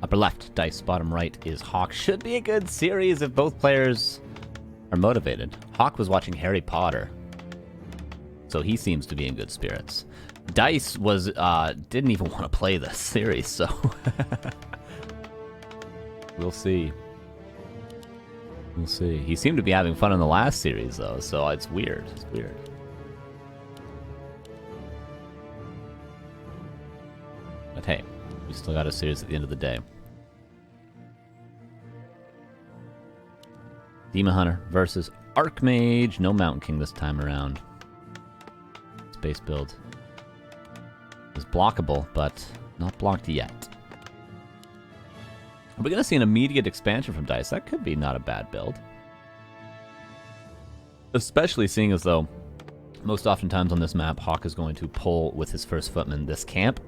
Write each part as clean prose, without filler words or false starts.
Upper left, Dice. Bottom right is HawK. Should be a good series if both players are motivated. HawK was watching Harry Potter, so he seems to be in good spirits. Dice was didn't even want to play this series, so we'll see. We'll see. He seemed to be having fun in the last series, though, so it's weird. It's weird. But hey, we still got a series at the end of the day. Demon Hunter versus Archmage. No Mountain King this time around. Space build is blockable, but not blocked yet. Are we going to see an immediate expansion from Dice? That could be not a bad build. Especially seeing as though most oftentimes on this map, HawK is going to pull with his first footman this camp,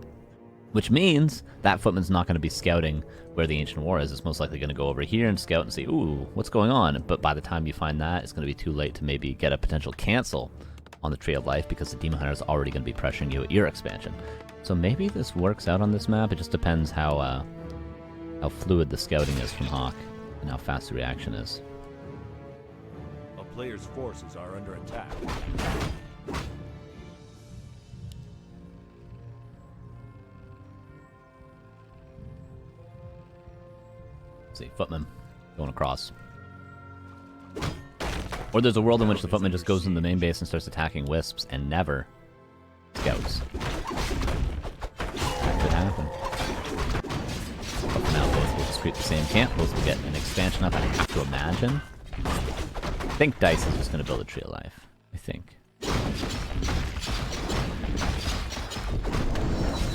which means that footman's not going to be scouting where the Ancient War is. It's most likely going to go over here and scout and see, ooh, what's going on? But by the time you find that, it's going to be too late to maybe get a potential cancel on the Tree of Life because the Demon Hunter is already going to be pressuring you at your expansion. So maybe this works out on this map. It just depends how fluid the scouting is from HawK and how fast the reaction is. A player's forces are under attack. See, footman going across. Or there's a world in which the footman just goes in the main base and starts attacking wisps and never scouts. That could happen. But for now, both will just creep the same camp. Both will get an expansion up, I have to imagine. I think Dice is just going to build a Tree of Life. I think.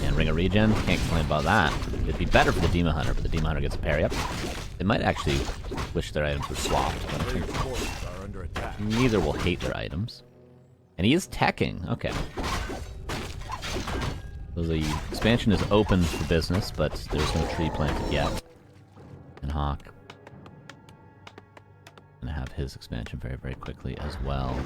And Ring of Regen, can't complain about that. It'd be better for the Demon Hunter, but the Demon Hunter gets a parry up. They might actually wish their items were swapped, but I think neither will hate their items. And he is teching. Okay. So the expansion is open for business, but there's no tree planted yet. And HawK gonna have his expansion very, very quickly as well.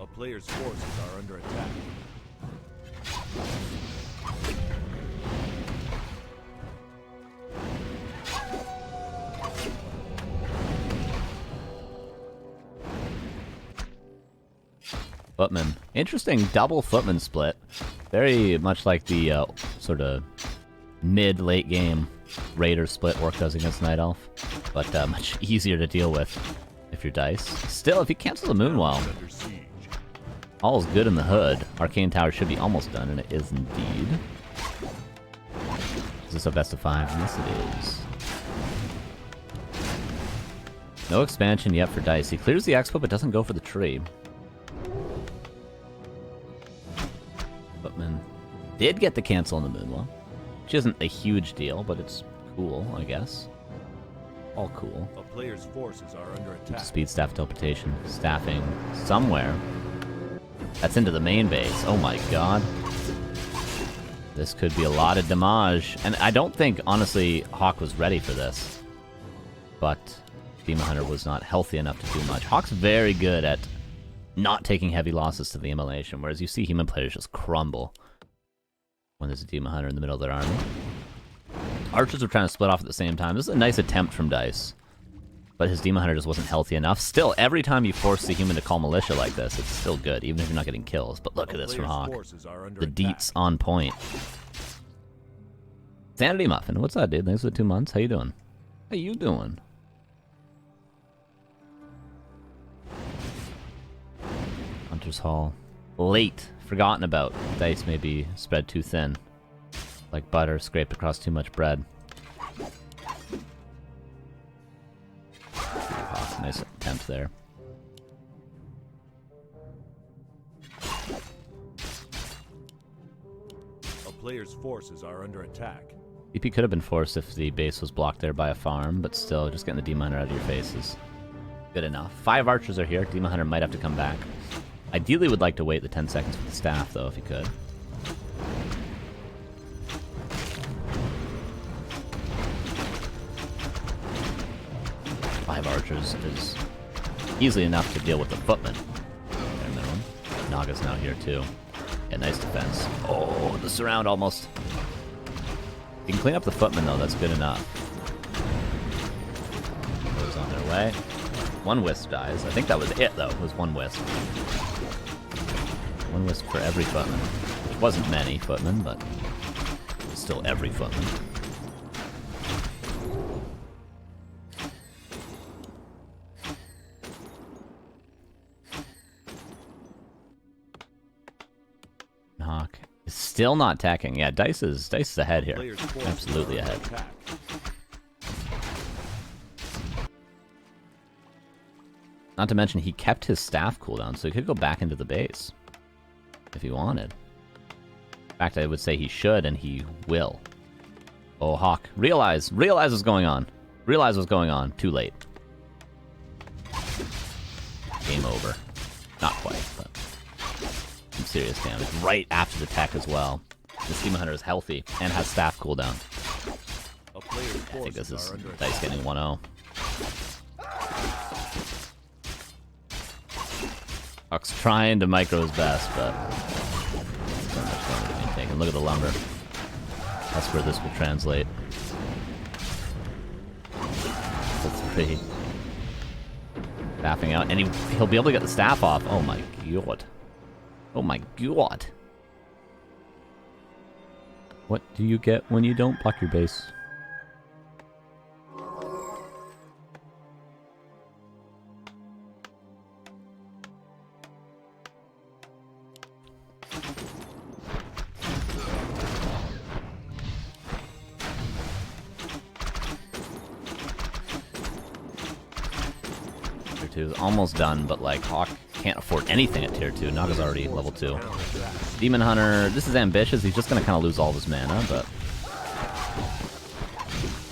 A player's forces are under attack. Footman. Interesting double footman split. Very much like the sort of mid-late game Raider split Orc does against Night Elf, but much easier to deal with if you're Dice. Still, if you cancel the Moonwell, all's good in the hood. Arcane Tower should be almost done, and it is indeed. Is this a best of 5? Yes, it is. No expansion yet for Dice. He clears the Expo, but doesn't go for the tree. Footman did get the cancel on the Moonwell, which isn't a huge deal, but it's cool, I guess. All cool. A player's forces are under attack. Speed staff teleportation, staffing somewhere. That's into the main base. Oh my god. This could be a lot of damage. And I don't think, honestly, HawK was ready for this. But Demon Hunter was not healthy enough to do much. HawK's very good at not taking heavy losses to the immolation, whereas you see human players just crumble when there's a Demon Hunter in the middle of their army. Archers are trying to split off at the same time. This is a nice attempt from Dice, but his Demon Hunter just wasn't healthy enough. Still, every time you force the human to call militia like this, it's still good, even if you're not getting kills. But look at this from HawK. The deets on point. Sanity Muffin, what's up, dude? Thanks for the 2 months. How you doing? How you doing? Hunter's Hall. Late. Forgotten about. Dice may be spread too thin. Like butter scraped across too much bread. Oh, nice attempt there. A player's forces are under attack. DP could have been forced if the base was blocked there by a farm, but still, just getting the Demon Hunter out of your face is good enough. 5 archers are here. Demon Hunter might have to come back. Ideally would like to wait the 10 seconds for the staff, though, if he could. 5 archers is easily enough to deal with the footman. Bare minimum. Naga's now here too. Yeah, nice defense. Oh, the surround almost. You can clean up the footman though, that's good enough. Those on their way. One wisp dies. I think that was it though, it was one wisp. One wisp for every footman. Which wasn't many footmen, but still every footman. HawK is still not attacking. Yeah, Dise is ahead here. Absolutely ahead. Not to mention he kept his staff cooldown, so he could go back into the base if he wanted. In fact, I would say he should, and he will. Oh, HawK, realize what's going on. Realize what's going on. Too late. Game over. Not quite, but some serious damage. Right after the tech as well. The Demon Hunter is healthy and has staff cooldown. I think this is Dise getting 1-0. HawK's trying to micro his best, but so much damage being taken. Look at the lumber. That's where this will translate. That's 3. Staffing out, and he'll be able to get the staff off. Oh my god. Oh my god. What do you get when you don't block your base? Tier 2 is almost done, but like HawK can't afford anything at tier 2. Naga's already level 2. Demon Hunter, this is ambitious. He's just gonna kind of lose all of his mana, but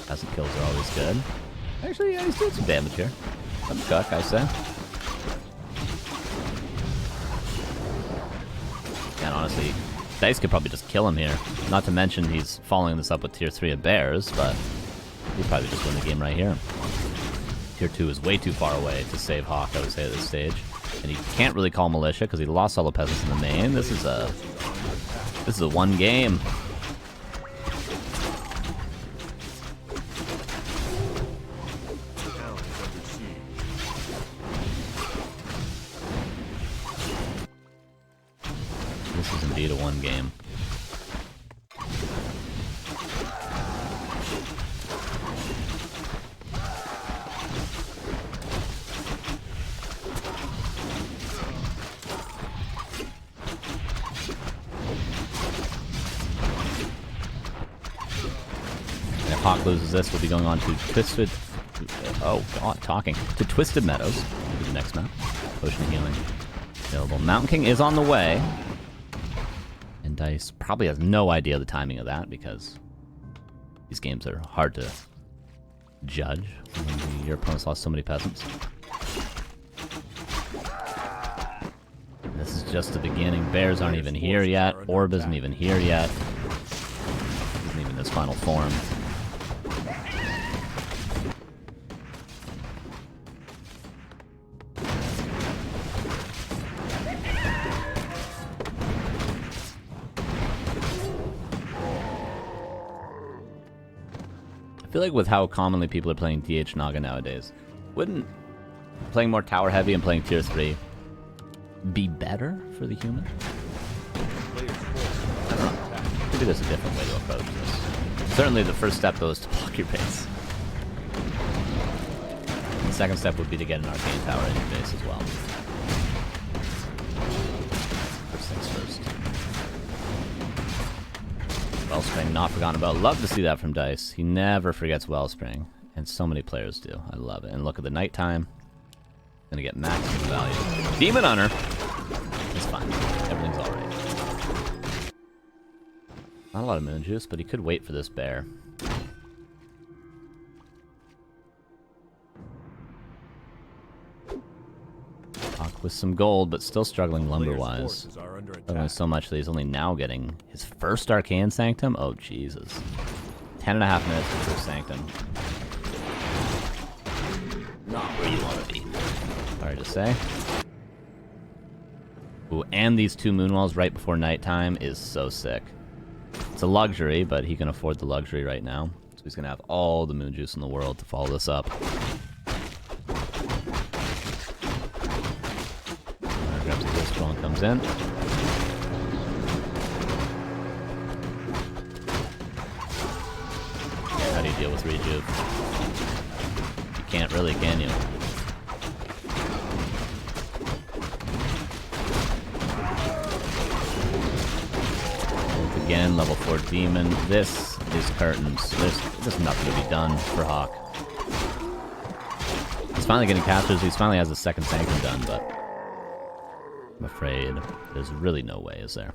peasant kills are always good. Actually, yeah, he's doing some damage here. Some cuck, I say. And honestly, Dise could probably just kill him here. Not to mention he's following this up with tier 3 of bears, but he'll probably just win the game right here. Tier 2 is way too far away to save HawK, I would say, at this stage. And he can't really call militia because he lost all the peasants in the main. This is a one game. This is indeed a one game. HawK loses this, we'll be going on to Twisted... Oh, God, talking. To Twisted Meadows. Maybe the next map. Potion of Healing. Available. Mountain King is on the way. And Dise probably has no idea of the timing of that, because these games are hard to judge when your opponent's lost so many peasants. And this is just the beginning. Bears aren't even here yet. Orb isn't even here yet. Isn't even in his final form. I feel like with how commonly people are playing DH Naga nowadays, wouldn't playing more tower heavy and playing tier 3 be better for the human? I don't know. Maybe there's a different way to approach this. Certainly the first step though is to block your base. The second step would be to get an arcane tower in your base as well. First things first. Wellspring, not forgotten about. Love to see that from Dise. He never forgets Wellspring, and so many players do. I love it. And look at the nighttime. Gonna get maximum value. Demon Hunter! It's fine. Everything's alright. Not a lot of moon juice, but he could wait for this bear. HawK with some gold, but still struggling lumber-wise. Struggling so much that he's only now getting his first Arcane Sanctum? Oh, Jesus. 10.5 minutes for first Sanctum. where you want to be. Sorry to say. Ooh, and these 2 moonwalls right before nighttime is so sick. It's a luxury, but he can afford the luxury right now. So he's going to have all the moon juice in the world to follow this up. Grabs the pistol and comes in. How do you deal with rejuve? You can't really, can you? Again, level 4 demon. This is curtains. There's nothing to be done for HawK. He's finally getting captures. He finally has the second sanction done, but I'm afraid there's really no way, is there?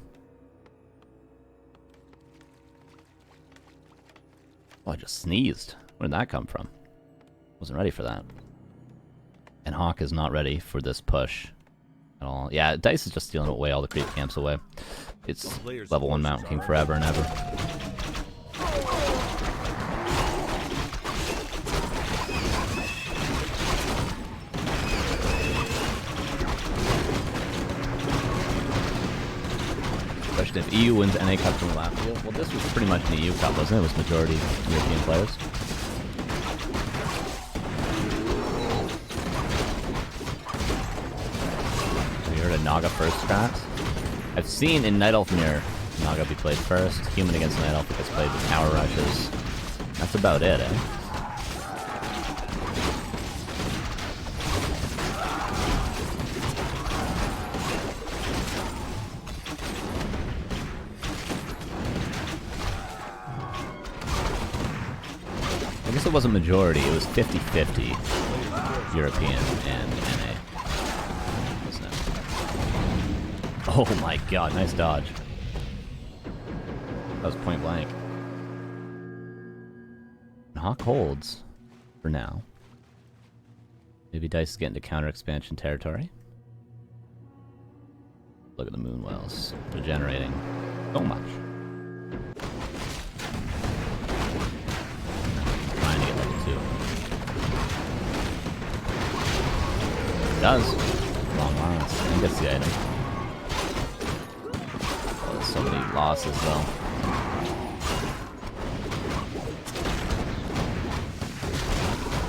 Oh, I just sneezed. Where did that come from? Wasn't ready for that. And HawK is not ready for this push at all. Yeah, Dise is just stealing away all the creep camps away. It's level 1 Mountain King forever and ever. Question if EU wins NA Cup from last year. Well, this was pretty much an EU Cup, wasn't it? It was majority European players. Have you heard of Naga first strats? I've seen in Night Elf Mirror Naga be played first. Human against Night Elf gets played with tower rushes. That's about it, eh? I guess it wasn't majority, it was 50-50 European and NA. Wasn't it? Oh my god, nice dodge. That was point blank. HawK holds for now. Maybe Dise is getting to counter expansion territory. Look at the moon wells. Regenerating so much. Trying to get level 2. Does. Long last. And gets the item. Oh, so many losses though.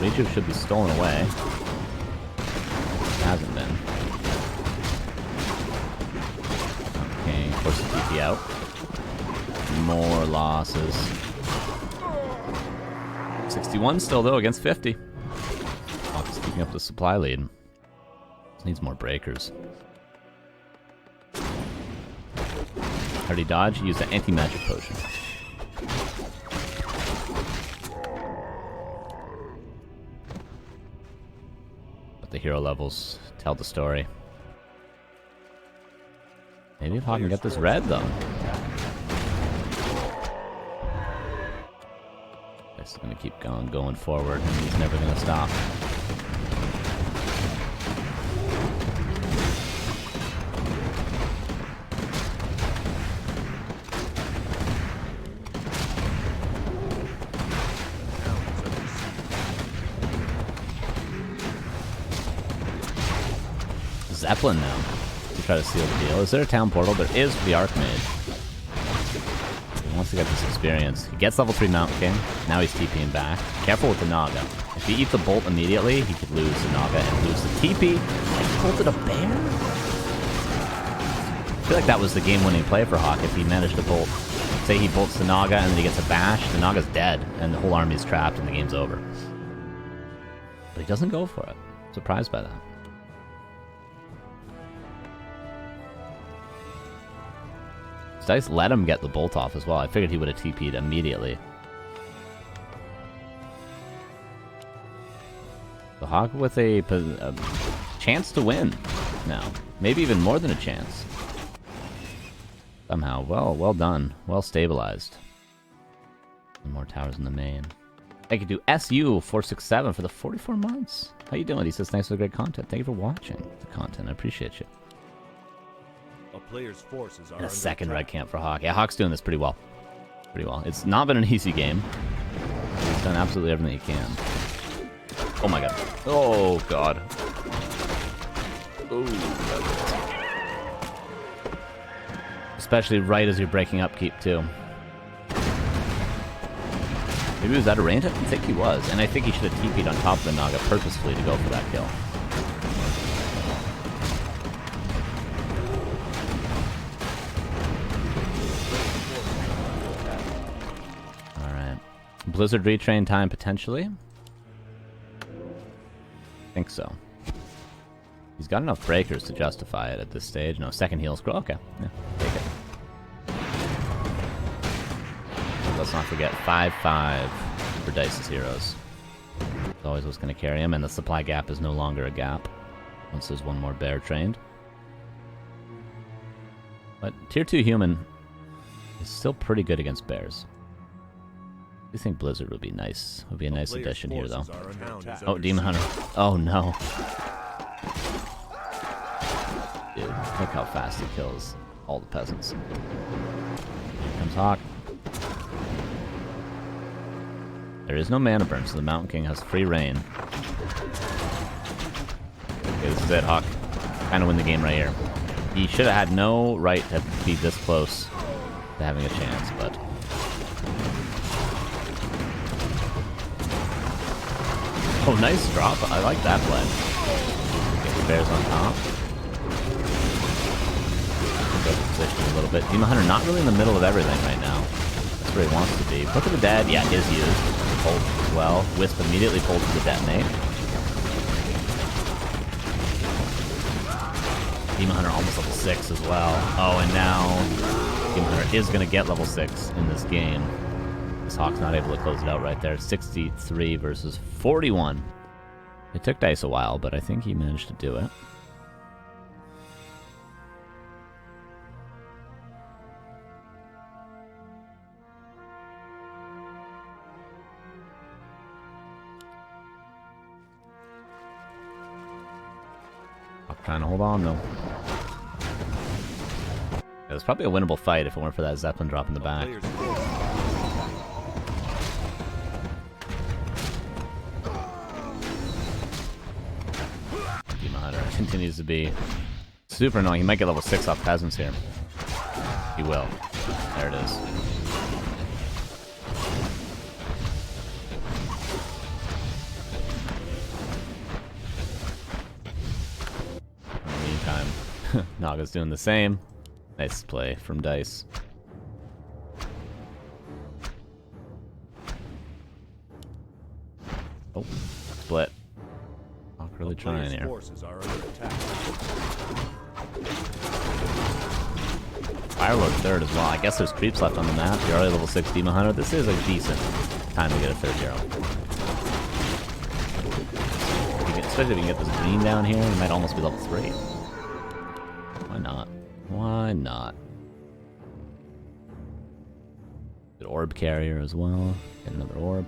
Rejuve should be stolen away. It hasn't been. Okay, force the TP out. More losses. 61 still though against 50. HawK's keeping up the supply lead. Just needs more breakers. How did he dodge? He used an anti-magic potion. The hero levels tell the story. Maybe if HawK can get this red though. This is gonna keep going forward, and he's never gonna stop. Zeppelin now to try to seal the deal. Is there a town portal? There is for the Archmage. He wants to get this experience. He gets level 3 Mountain King. Now he's TPing back. Careful with the Naga. If he eats a bolt immediately, he could lose the Naga and lose the TP. And he bolted a bear? I feel like that was the game-winning play for HawK if he managed to bolt. Say he bolts the Naga and then he gets a bash, the Naga's dead and the whole army's trapped and the game's over. But he doesn't go for it. Surprised by that. Dise let him get the bolt off as well. I figured he would have TP'd immediately. So HawK with a chance to win now. Maybe even more than a chance. Somehow. Well done. Well stabilized. And more towers in the main. Thank you to SU467 for the 44 months. How you doing? He says thanks for the great content. Thank you for watching the content. I appreciate you. A player's forces are And a second red camp for HawK. Yeah, HawK's doing this pretty well. Pretty well. It's not been an easy game. He's done absolutely everything he can. Oh my god. Oh god. Oh, especially right as you're breaking upkeep too. Maybe he was out of range? I didn't think he was. And I think he should have TP'd on top of the Naga purposefully to go for that kill. Alright. Blizzard retrain time potentially? I think so. He's got enough breakers to justify it at this stage. No, second heal scroll. Okay. Yeah, take it. Let's not forget 5-5 for Dice's heroes. It's always what's going to carry him, and the supply gap is no longer a gap once there's one more bear trained. But tier 2 human is still pretty good against bears. I think Blizzard would be nice. Would be a nice addition here, though. Oh, Demon Hunter. Oh, no. Dude, look how fast he kills all the peasants. Here comes HawK. There is no mana burn, so the Mountain King has free reign. Okay, this is it, HawK. Kind of win the game right here. He should have had no right to be this close to having a chance, but... Oh, nice drop. I like that play. Get the bears on top. Go to position a little bit. Demon Hunter not really in the middle of everything right now. That's where he wants to be. Book of the Dead, yeah, is used. Ult as well. Wisp immediately pulled to the detonate. Demon Hunter almost level 6 as well. Oh, and now Demon Hunter is going to get level 6 in this game. This HawK's not able to close it out right there. 63 versus 41. It took Dice a while, but I think he managed to do it. Trying to hold on, though. It was probably a winnable fight if it weren't for that Zeppelin drop in the back. Demon Hunter continues to be super annoying. He might get level 6 off peasants here. He will. There it is. Naga's doing the same. Nice play from Dice. Oh, split. HawK really trying here. Firelord third as well. I guess there's creeps left on the map. You're already level 6 Demon Hunter. This is a decent time to get a third hero. Especially if you can get this green down here, you might almost be level 3. Why not? Why not? Good orb carrier as well. Get another orb.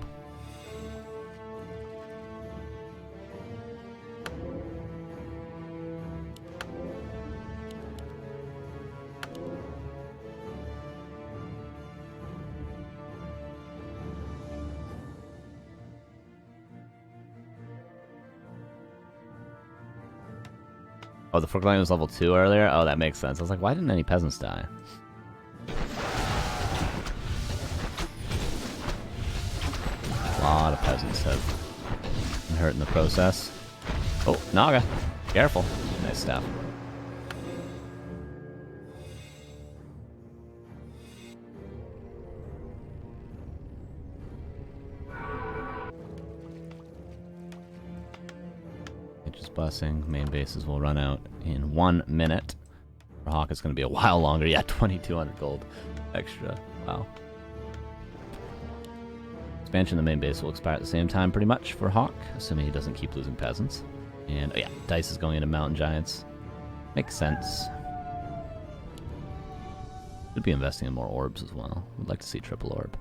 Oh, the Forklion was level 2 earlier? Oh, that makes sense. I was like, why didn't any peasants die? A lot of peasants have been hurt in the process. Oh, Naga. Careful. Nice stuff. Busing. Main bases will run out in 1 minute. For HawK, it's going to be a while longer. Yeah, 2,200 gold extra. Wow. Expansion of the main base will expire at the same time, pretty much, for HawK, assuming he doesn't keep losing peasants. And, oh yeah, Dice is going into Mountain Giants. Makes sense. Should be investing in more orbs as well. Would like to see triple orb.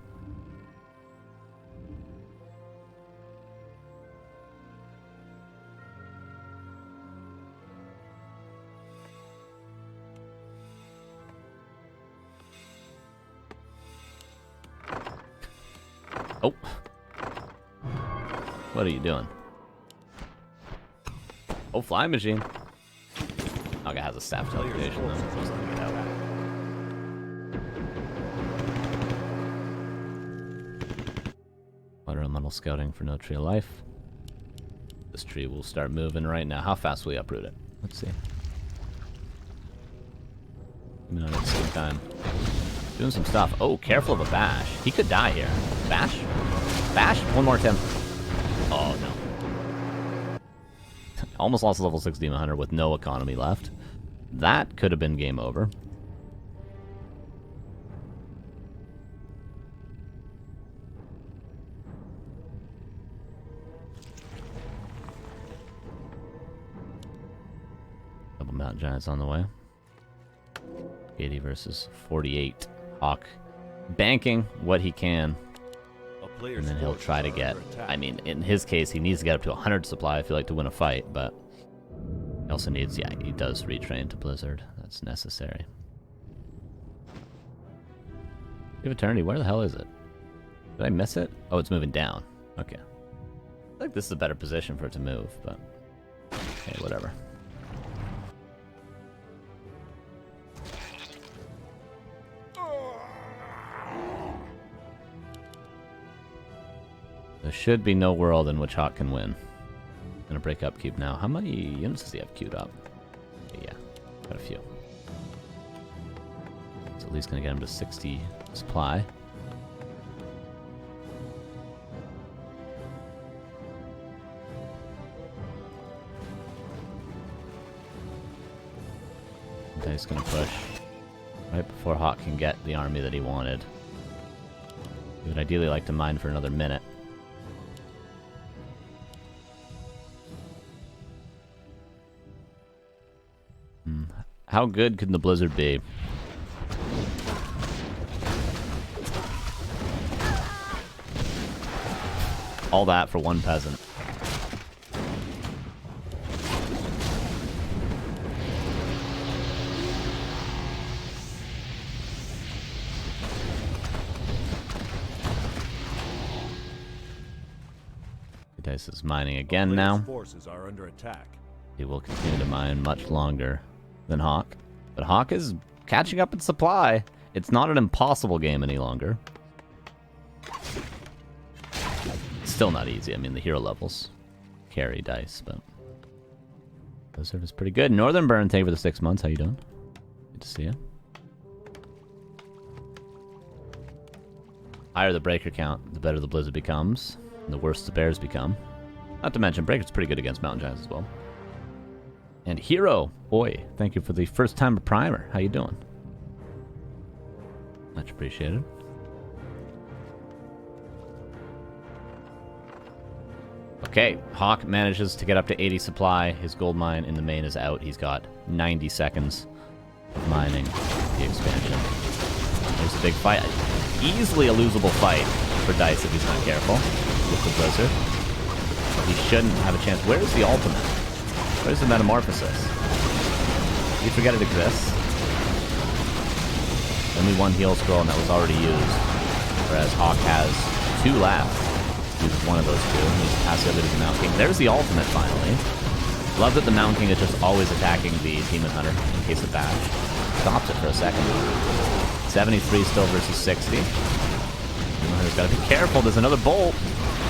Oh. What are you doing? Oh, flying machine. Naga has a staff teleportation though. Just let me get out. Water elemental scouting for no tree of life. This tree will start moving right now. How fast will we uproot it? Let's see. Coming on at the same time. Doing some stuff. Oh, careful of a bash. He could die here. Bash? Bash? One more attempt. Oh, no. Almost lost level 6 Demon Hunter with no economy left. That could have been game over. Double Mountain Giants on the way. 80 versus 48. HawK banking what he can. And then he'll try to get... I mean, in his case, he needs to get up to 100 supply, I feel like, to win a fight, but... He also needs... Yeah, he does retrain to Blizzard. That's necessary. Give Eternity, where the hell is it? Did I miss it? Oh, it's moving down. Okay. I feel like this is a better position for it to move, but... Hey, whatever. There should be no world in which HawK can win. Gonna break upkeep now. How many units does he have queued up? Yeah, got a few. It's at least gonna get him to 60 supply. Dice gonna push right before HawK can get the army that he wanted. He would ideally like to mine for another minute. How good can the Blizzard be? All that for one peasant. Dise is mining again now. Forces are under attack. He will continue to mine much longer than HawK. But HawK is catching up in supply. It's not an impossible game any longer. It's still not easy. I mean, the hero levels carry Dise, but... Blizzard is pretty good. Northern Burn, thank you for the 6 months. How you doing? Good to see you. Higher the breaker count, the better the Blizzard becomes. And the worse the bears become. Not to mention, breaker's pretty good against Mountain Giants as well. And Hero, boy, thank you for the first time primer. How you doing? Much appreciated. Okay, HawK manages to get up to 80 supply. His gold mine in the main is out. He's got 90 seconds of mining the expansion. There's a big fight. Easily a losable fight for Dise if he's not careful with the Blizzard. He shouldn't have a chance. Where's the ultimate? Where's the metamorphosis? You forget it exists. Only one heal scroll, and that was already used. Whereas HawK has 2 left. Uses one of those 2. He's passive ability to Mountain King. There's the ultimate, finally. Love that the Mountain King is just always attacking the Demon Hunter in case of bash. Stops it for a second. 73 still versus 60. Demon Hunter's got to be careful. There's another bolt.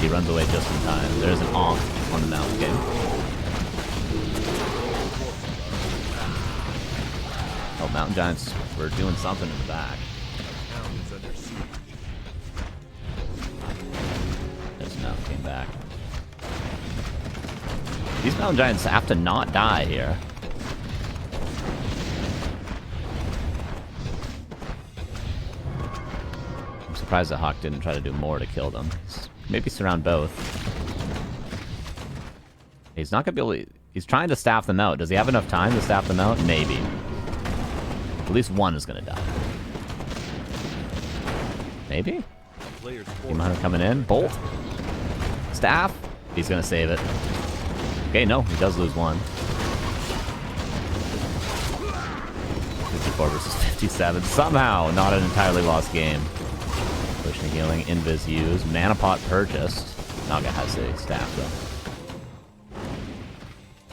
He runs away just in time. There's an onk on the Mountain King. Oh, Mountain Giants were doing something in the back. There's Mountain King back. These Mountain Giants have to not die here. I'm surprised that HawK didn't try to do more to kill them. Maybe surround both. He's not gonna be able to... He's trying to staff them out. Does he have enough time to staff them out? Maybe. At least one is gonna die. Maybe? Demon Hunter coming in. Bolt. Staff. He's gonna save it. Okay, no, he does lose one. 54 versus 57. Somehow, not an entirely lost game. Pushing healing, invis used, mana pot purchased. Naga has a staff though.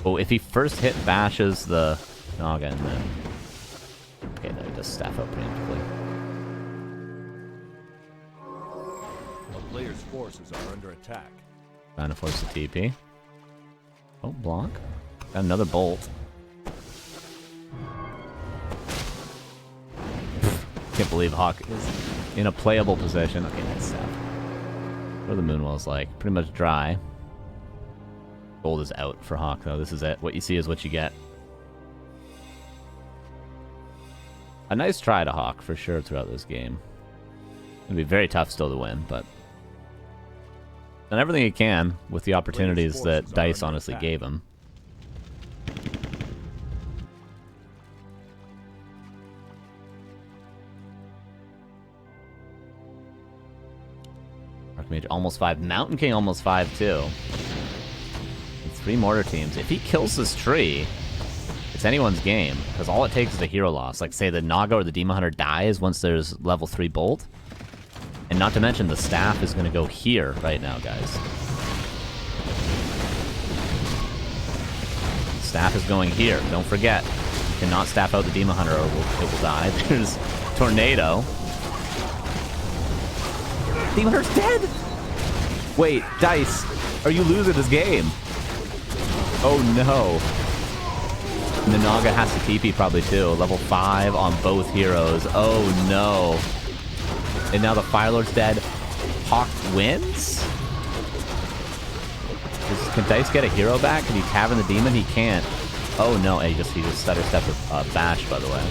Oh, if he first hit bashes the Naga and then... Okay, no, he does staff out preemptively. A player's forces are under attack. Trying to force the TP. Oh, block. Got another bolt. Can't believe HawK is in a playable position. Okay, nice stuff. What are the Moonwells like? Pretty much dry. Gold is out for HawK, though. This is it. What you see is what you get. A nice try to HawK, for sure, throughout this game. It'll be very tough still to win, but... done everything he can with the opportunities that Dise honestly gave him. Archmage almost 5. Mountain King almost 5 too. And 3 mortar teams. If he kills this tree, it's anyone's game. Because all it takes is a hero loss. Like say the Naga or the Demon Hunter dies once there's level 3 bolt. And not to mention the staff is going to go here right now, guys. Staff is going here. Don't forget. You cannot staff out the Demon Hunter or it will die. There's Tornado. Demon Hunter's dead! Wait, Dise, are you losing this game? Oh no. And the Naga has to TP probably too. Level 5 on both heroes. Oh no. And now the Fire Lord's dead. HawK wins? Can Dise get a hero back? Can he cabin the demon? He can't. Oh no, he just stutter stepped with bash, by the way.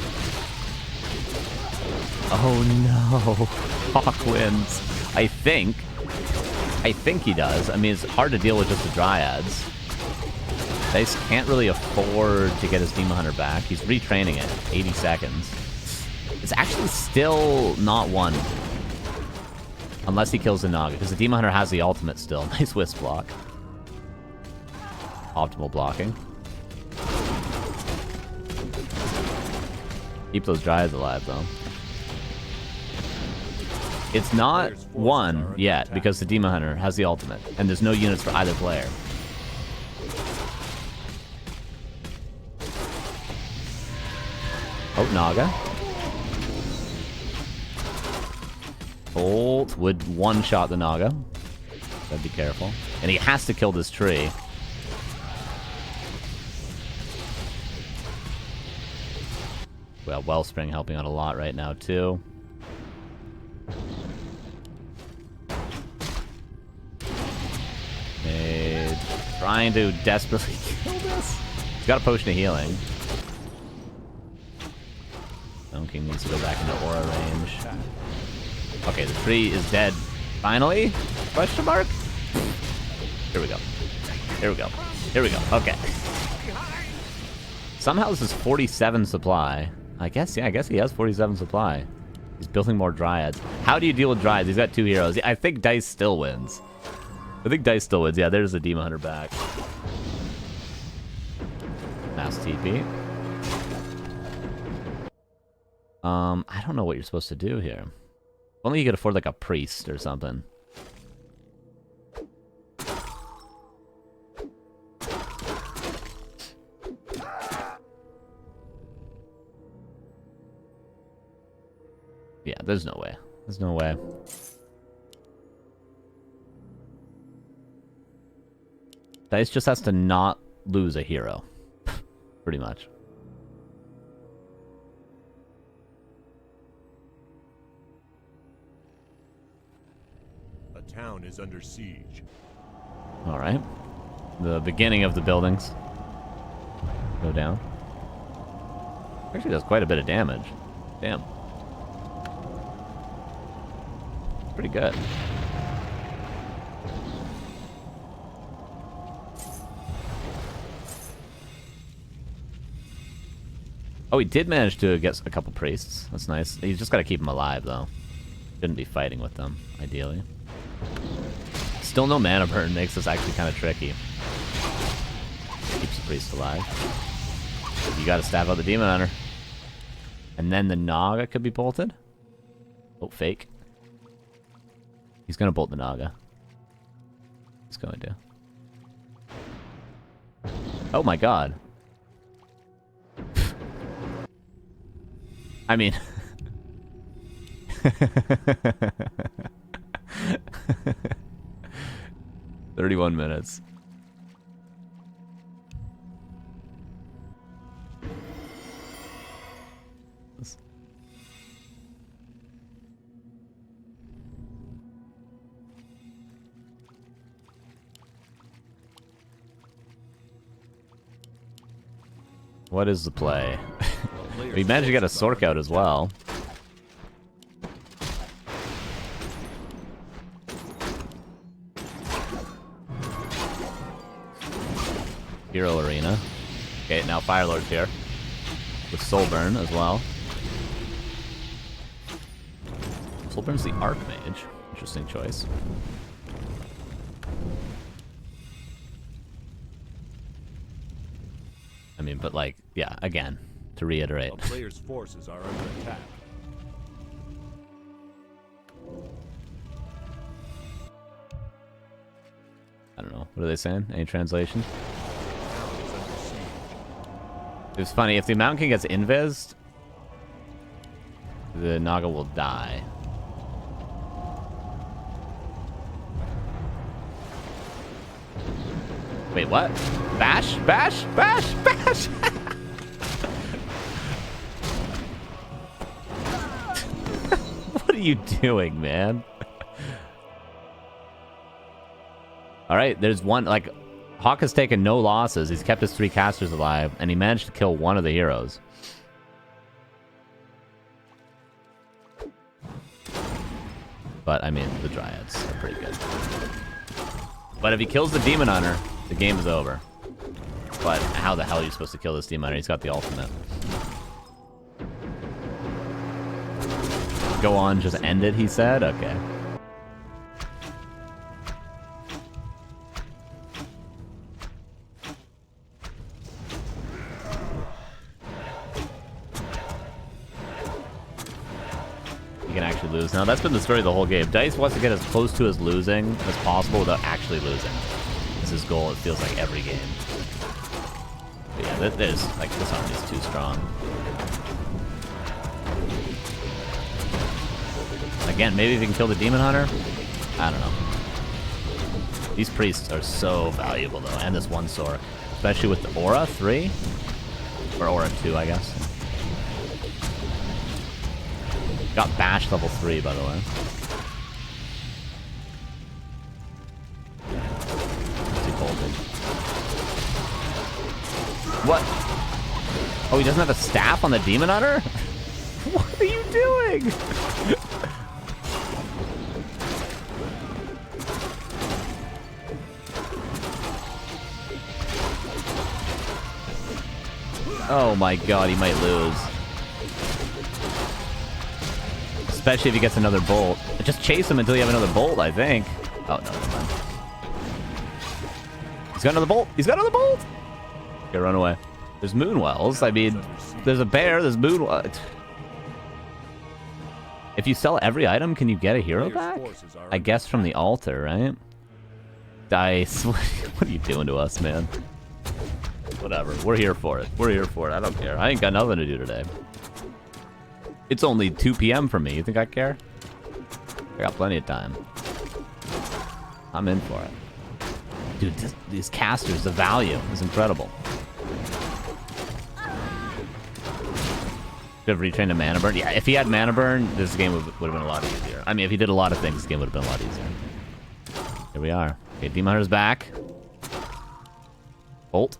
Oh no. HawK wins. I think he does. I mean, it's hard to deal with just the Dryads. Dise can't really afford to get his Demon Hunter back. He's retraining it. 80 seconds. It's actually still not won. Unless he kills the Naga, because the Demon Hunter has the ultimate still. Nice Wisp block. Optimal blocking. Keep those Dryads alive, though. It's not won yet, because the Demon Hunter has the ultimate, and there's no units for either player. Oh, Naga. Bolt would one-shot the Naga. Gotta be careful. And he has to kill this tree. Well, Wellspring helping out a lot right now, too. Mage trying to desperately kill this. He's got a potion of healing. Stone King needs to go back into aura range. Okay, the tree is dead. Finally? Question mark? Here we go. Here we go. Here we go. Okay. Somehow this is 47 supply. I guess, yeah, I guess he has 47 supply. He's building more Dryads. How do you deal with Dryads? He's got 2 heroes. I think Dise still wins. I think Dise still wins. Yeah, there's the Demon Hunter back. Mass TP. I don't know what you're supposed to do here. If only you could afford like a priest or something. Yeah, there's no way. There's no way. Dise just has to not lose a hero. Pretty much. A town is under siege. Alright. The beginning of the buildings go down. Actually does quite a bit of damage. Damn. Pretty good. Oh, he did manage to get a couple priests. That's nice. He's just got to keep them alive, though. Shouldn't be fighting with them, ideally. Still no mana burn makes this actually kind of tricky. Keeps the priest alive. You got to stab out the Demon Hunter. And then the Naga could be bolted. Oh, fake. He's going to bolt the Naga. He's going to. Oh my god. I mean... 31 minutes. What is the play? We managed to get a Sork out as well. Hero Arena. Okay, now Firelord's here. With Soulburn as well. Soulburn's the Archmage. Interesting choice. I mean, but like, yeah, again, to reiterate. A player's forces are under attack. I don't know. What are they saying? Any translation? It's funny, if the Mountain King gets invised, the Naga will die. Wait, what? Bash? Bash? Bash? Bash? What are you doing, man? Alright, there's one, like, HawK has taken no losses. He's kept his 3 casters alive, and he managed to kill one of the heroes. But, I mean, the Dryads are pretty good. But if he kills the Demon Hunter, the game is over. But how the hell are you supposed to kill this Demon Hunter? He's got the ultimate. Go on, just end it, he said? Okay. You can actually lose. Now, that's been the story of the whole game. Dise wants to get as close to his losing as possible without actually losing. It's his goal, it feels like, every game. But yeah, there's, like, this army is too strong. Again, maybe if you can kill the Demon Hunter? I don't know. These priests are so valuable, though, and this one Sork. Especially with the Aura 3? Or Aura 2, I guess. Got Bash level 3, by the way. Too bolted. What? Oh, he doesn't have a staff on the Demon Hunter? What are you doing? Oh my god, he might lose. Especially if he gets another bolt. Just chase him until you have another bolt, I think. Oh, no, never mind. He's got another bolt! He's got another bolt! Okay, run away. There's Moonwells. I mean, there's a bear, there's Moonwell. If you sell every item, can you get a hero back? I guess from the altar, right? Dise, what are you doing to us, man? Whatever, we're here for it. We're here for it. I don't care. I ain't got nothing to do today. It's only 2 p.m. for me. You think I care? I got plenty of time. I'm in for it. Dude, these casters, the value is incredible. Could have retrained a mana burn. Yeah, if he had mana burn, this game would have been a lot easier. I mean, if he did a lot of things, this game would have been a lot easier. Here we are. Okay, Demon Hunter's back. Bolt.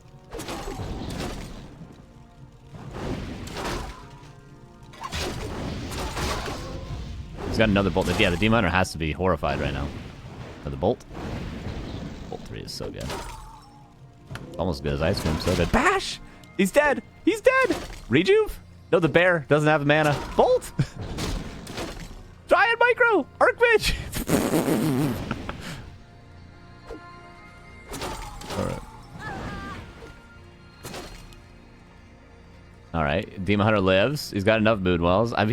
He's got another bolt. Yeah, the Demon Hunter has to be horrified right now. For the bolt. Bolt 3 is so good. Almost as good as Ice Cream. So good. Bash! He's dead! He's dead! Rejuve? No, the bear doesn't have mana. Bolt! Dryad Micro! Archmage! Alright. Alright, Demon Hunter lives. He's got enough Moonwells. I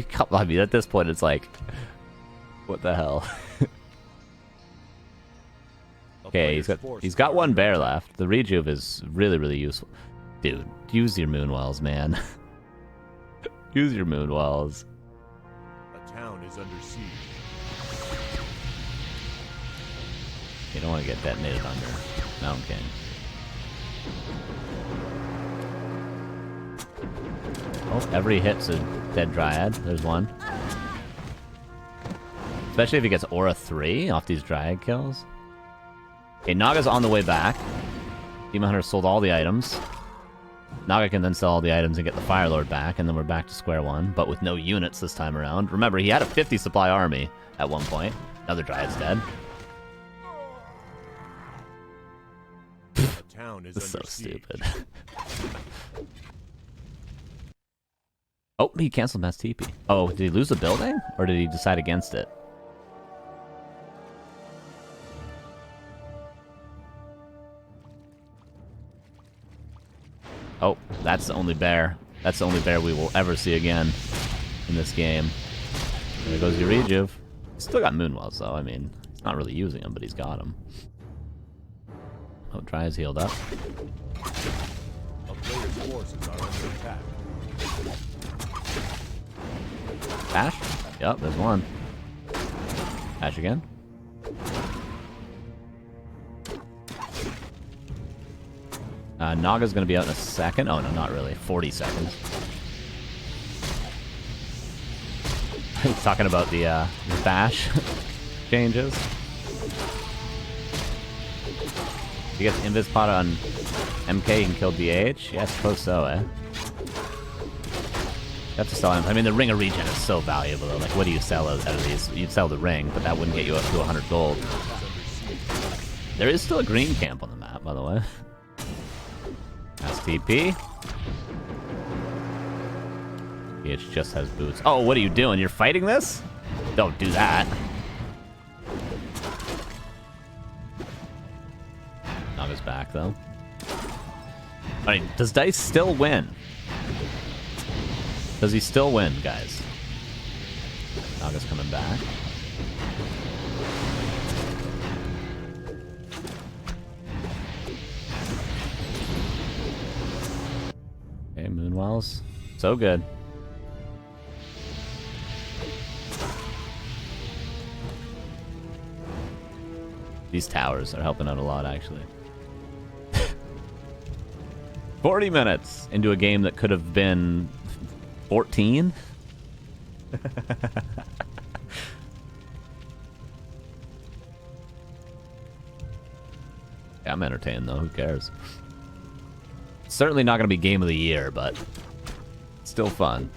mean, at this point, it's like... What the hell? A Okay, he's got one bear left. The rejuve is really useful. Dude, use your moonwells, man. Use your moonwells. A town is under siege. You don't want to get detonated on your Mountain King. Oh, every hit's a dead Dryad. There's one. Especially if he gets Aura 3 off these Dryad kills. Okay, Naga's on the way back. Demon Hunter sold all the items. Naga can then sell all the items and get the Fire Lord back, and then we're back to square one, but with no units this time around. Remember, he had a 50 supply army at one point. Another Dryad's dead. The town is This is so under siege. stupid. Oh, he canceled Matt's TP. Oh, did he lose the building? Or did he decide against it? Oh, that's the only bear. That's the only bear we will ever see again in this game. There goes your rejuve. He's still got Moonwells, though. I mean, he's not really using them, but he's got them. Oh, Dryad's healed up. A player's forces are under attack. Bash? Yep, there's one. Bash again. Naga's gonna be out in a second. Oh, no, not really. 40 seconds. He's talking about the bash changes. He gets Invis Pot on MK, he can kill DH. Yeah, I suppose so, eh? You have to sell him. I mean, the Ring of Regen is so valuable, though. Like, what do you sell out of these? You'd sell the ring, but that wouldn't get you up to 100 gold. There is still a green camp on the map, by the way. That's TP. DH just has boots. Oh, what are you doing? You're fighting this? Don't do that. Naga's back, though. I mean, does Dise still win? Does he still win, guys? Naga's coming back. Okay, Moonwells. So good. These towers are helping out a lot, actually. 40 minutes into a game that could have been 14? Yeah, I'm entertained, though. Who cares? It's certainly not going to be game of the year, but still fun.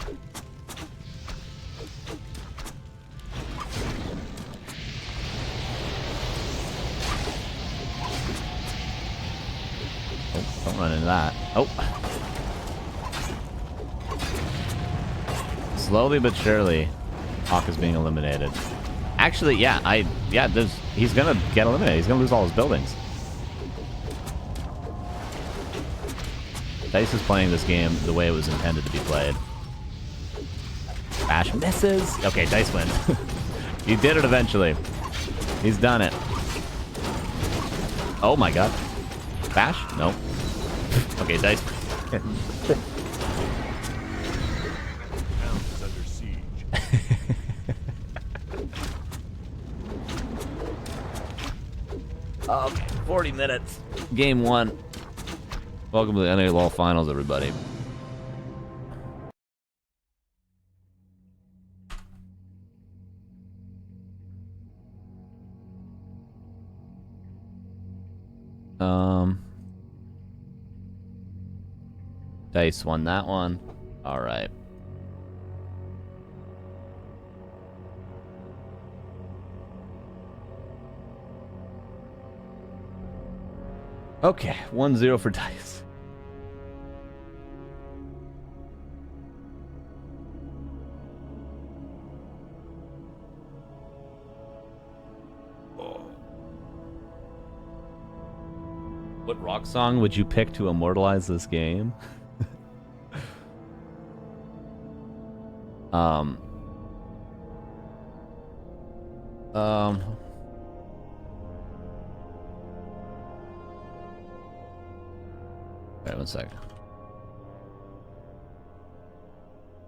Oh, don't run into that. Oh. Slowly but surely, HawK is being eliminated. Actually, yeah, he's gonna get eliminated. He's gonna lose all his buildings. Dise is playing this game the way it was intended to be played. Bash misses. Okay, Dise wins. He did it eventually. He's done it. Oh my god. Bash? No. Okay, Dise. Okay, 40 minutes. Game 1. Welcome to the LUL Finals, everybody. Dise won that one. All right. Okay, 1-0 for Dise. What rock song would you pick to immortalize this game? Alright, 1 sec.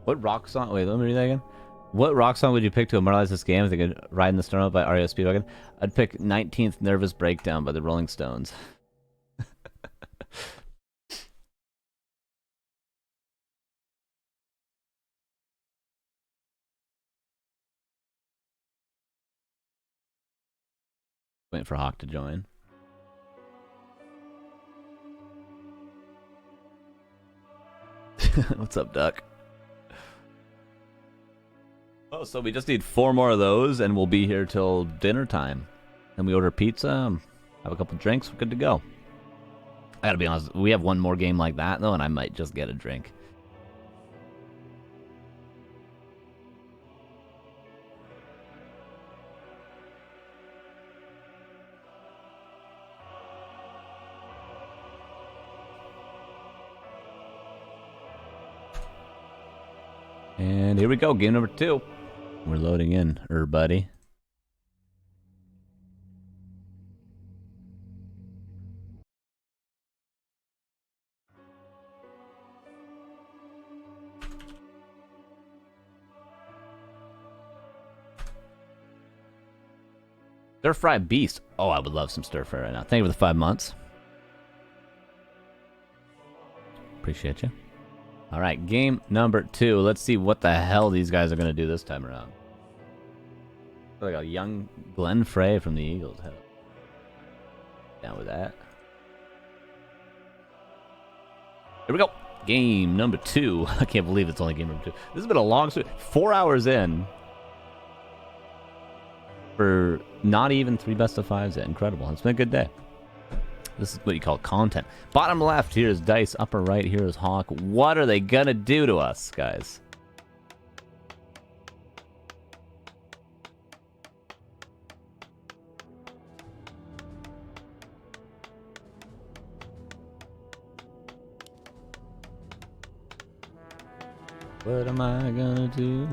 What rock song? Wait, let me read that again. What rock song would you pick to immortalize this game if they could ride in the Storm by REO Speedwagon? I'd pick 19th Nervous Breakdown by the Rolling Stones. Waiting for HawK to join. What's up, Duck? Oh, so we just need 4 more of those, and we'll be here till dinner time. Then we order pizza, have a couple drinks, we're good to go. I gotta be honest, we have 1 more game like that, though, and I might just get a drink. And here we go, game number 2. We're loading in, buddy. Stir fry beast. Oh, I would love some stir fry right now. Thank you for the 5 months. Appreciate you. All right, game number 2. Let's see what the hell these guys are going to do this time around. Like a young Glenn Frey from the Eagles. Hell. Down with that. Here we go. Game number 2. I can't believe it's only game number 2. This has been a long story. 4 hours in. For not even 3 best of 5s yet. Incredible. It's been a good day. This is what you call content. Bottom left, here is Dise. Upper right, here is HawK. What are they gonna do to us, guys? What am I gonna do?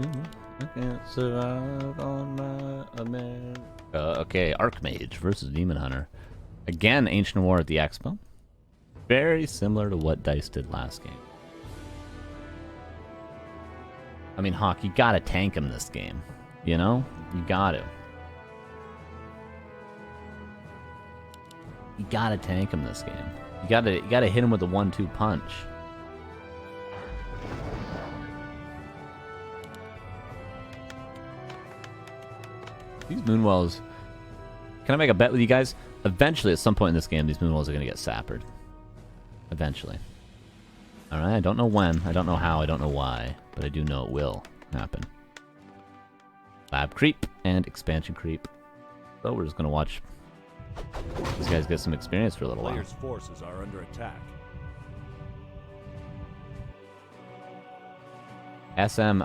I can't survive on my America. Okay, Archmage versus Demon Hunter. Again, Ancient War at the Expo. Very similar to what Dise did last game. I mean, HawK, you gotta tank him this game. You know? You gotta. You gotta tank him this game. You gotta hit him with a 1-2 punch. These Moonwells... Can I make a bet with you guys? Eventually, at some point in this game, these Moonwells are going to get sappered. Eventually. Alright, I don't know when, I don't know how, I don't know why, but I do know it will happen. Lab creep and expansion creep. So we're just going to watch these guys get some experience for a little while. Players' forces are under attack. SM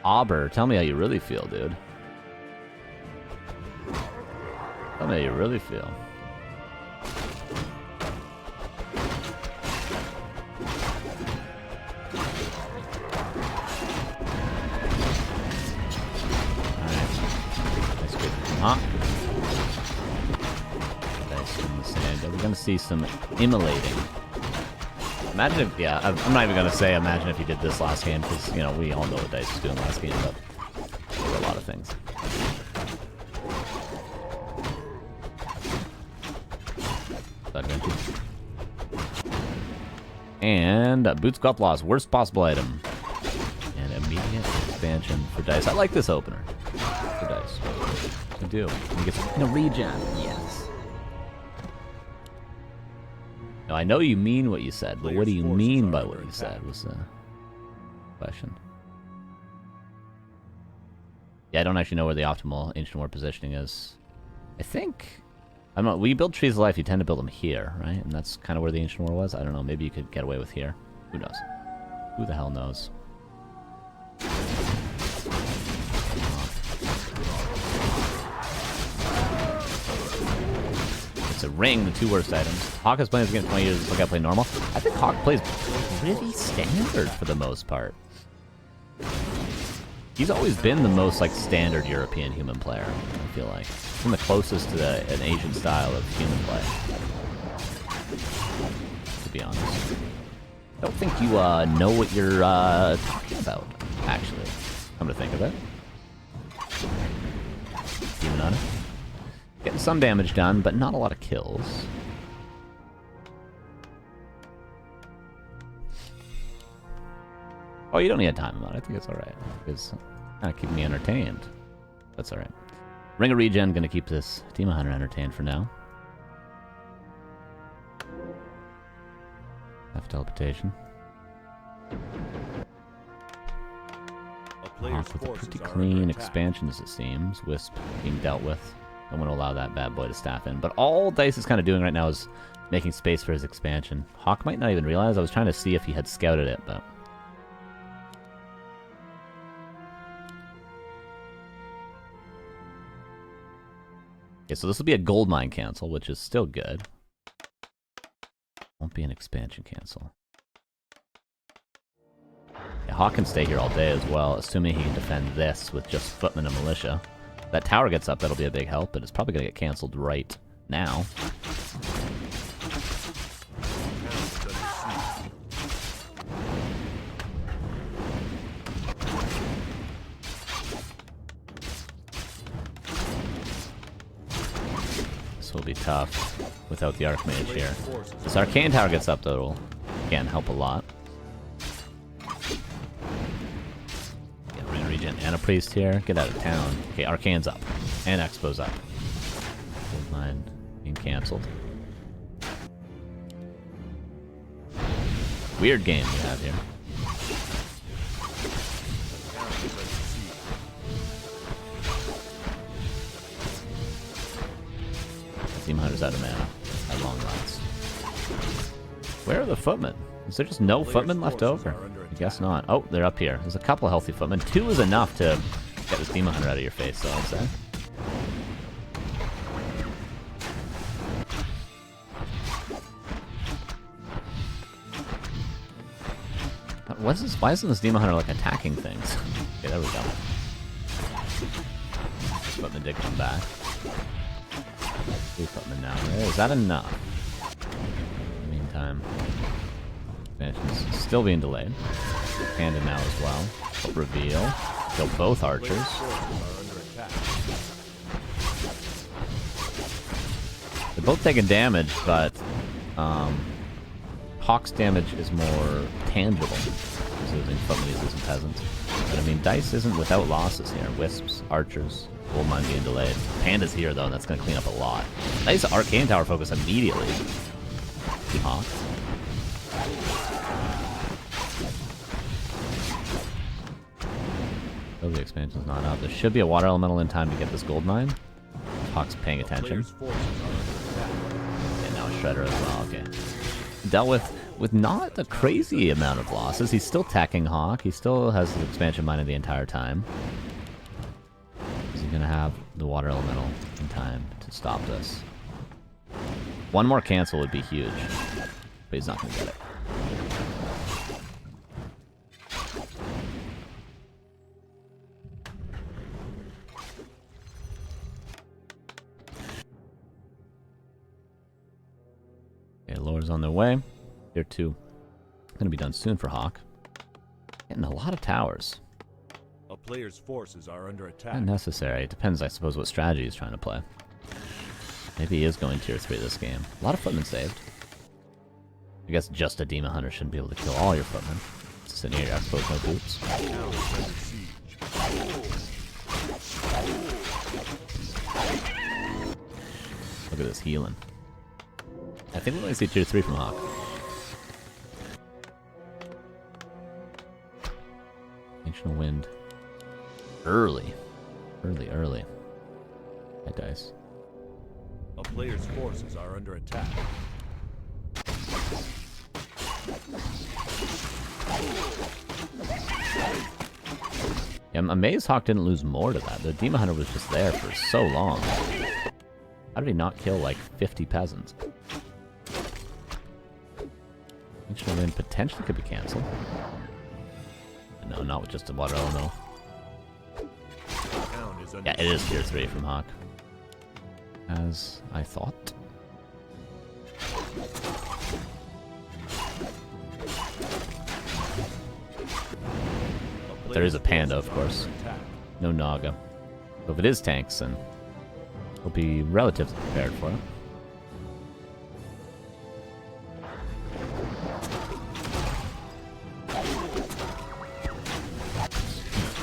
Auber, tell me how you really feel, dude. Tell me how you really feel. Alright. That's good. Huh? Dice in the sand. We're gonna see some immolating. Imagine if, yeah, I'm not even gonna say imagine if he did this last game, because, you know, we all know what Dice was doing last game, but there were a lot of things. And Boots Golf Loss, worst possible item. And immediate expansion for Dise. I like this opener for Dise. I do. He gets a regen. Yes. Now, I know you mean what you said, but what do you mean by what you said was the question. Yeah, I don't actually know where the optimal Ancient War positioning is. I think... I don't know, when you build Trees of Life, you tend to build them here, right? And that's kind of where the Ancient War was. I don't know, maybe you could get away with here. Who knows? Who the hell knows? It's a ring, the 2 worst items. HawK has played this game for 20 years, this guy play normal. I think HawK plays pretty standard for the most part. He's always been the most, like, standard European human player, I feel like. He's been the closest to an Asian style of human play. be honest. I don't think you know what you're talking about, actually. Come to think of it. Demon Hunter. Getting some damage done, but not a lot of kills. Oh, you don't need a time amount. I think it's alright. It's kind of keeping me entertained. That's alright. Ring of Regen, gonna keep this Demon Hunter entertained for now. Have teleportation. HawK with a pretty clean expansion as it seems. Wisp being dealt with. Don't want to allow that bad boy to staff in. But all Dise is kind of doing right now is making space for his expansion. HawK might not even realize. I was trying to see if he had scouted it, but... Okay, so this will be a gold mine cancel, which is still good. Won't be an expansion cancel. Yeah, HawK can stay here all day as well, assuming he can defend this with just footmen and militia. If that tower gets up, that'll be a big help, but it's probably going to get canceled right now. Will be tough without the Archmage here. This Arcane Tower gets up, though, it'll, again, help a lot. Yeah, Ring of Regen and a Priest here. Get out of town. Okay, Arcane's up. And Expo's up. Gold Mine being cancelled. Weird game we have here. Demon Hunter's out of mana at long last. Where are the footmen? Is there just no footmen left over? I guess not. Oh, they're up here. There's a couple healthy footmen. 2 is enough to get this Demon Hunter out of your face, though, I'd say. Why isn't this Demon Hunter, like, attacking things? Okay, there we go. Footman did come back. 3 footmen now. Is that enough? In the meantime, expansion's still being delayed. Panda now as well. But reveal. Kill both archers. They're both taking damage, but HawK's damage is more tangible. He's losing footmen, he's losing peasants. But I mean, Dise isn't without losses here. Wisps, archers, gold mine being delayed. Panda's here though, and that's going to clean up a lot. Nice Arcane Tower focus immediately. HawK. Oh, the expansion's not out. There should be a water elemental in time to get this gold mine. HawK's paying attention. And now a Shredder as well. Okay. Dealt with not a crazy amount of losses. He's still tacking HawK. He still has the expansion mine the entire time. Is he gonna have the water elemental in time to stop this? One more cancel would be huge, but he's not gonna get it. Okay, Lord's on their way. Tier 2. Gonna be done soon for HawK. Getting a lot of towers. A player's forces are under attack. Not necessary. It depends, I suppose, what strategy he's trying to play. Maybe he is going tier 3 this game. A lot of footmen saved. I guess just a Demon Hunter shouldn't be able to kill all your footmen. Sitting here, I suppose, no boots. Look at this healing. I think we're going to see tier 3 from HawK. Ancient Wind. Early. Early. Hi, Dise. A player's forces are under attack. Yeah, I'm amazed HawK didn't lose more to that. The Demon Hunter was just there for so long. How did he not kill like 50 peasants? Ancient Wind potentially could be cancelled. No, not with just a water elemental. Yeah, it is tier 3 from HawK. As I thought. there is a panda, of course. No Naga. So if it is tanks, then we'll be relatively prepared for it.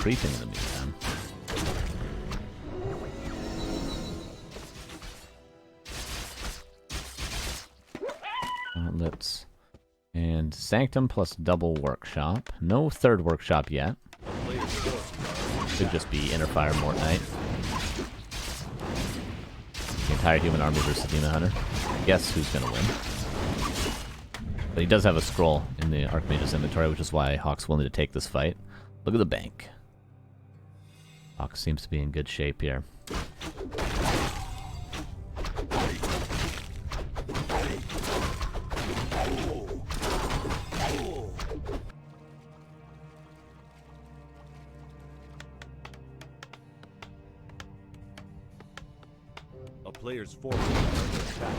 Creeping in the meantime. Gauntlets. And Sanctum plus double workshop. No third workshop yet. Could just be Inner Fire Mortnite. The entire human army versus Demon Hunter. Guess who's gonna win. But he does have a scroll in the Archmage's inventory, which is why HawK's willing to take this fight. Look at the bank. HawK seems to be in good shape here. A player's forces are under attack.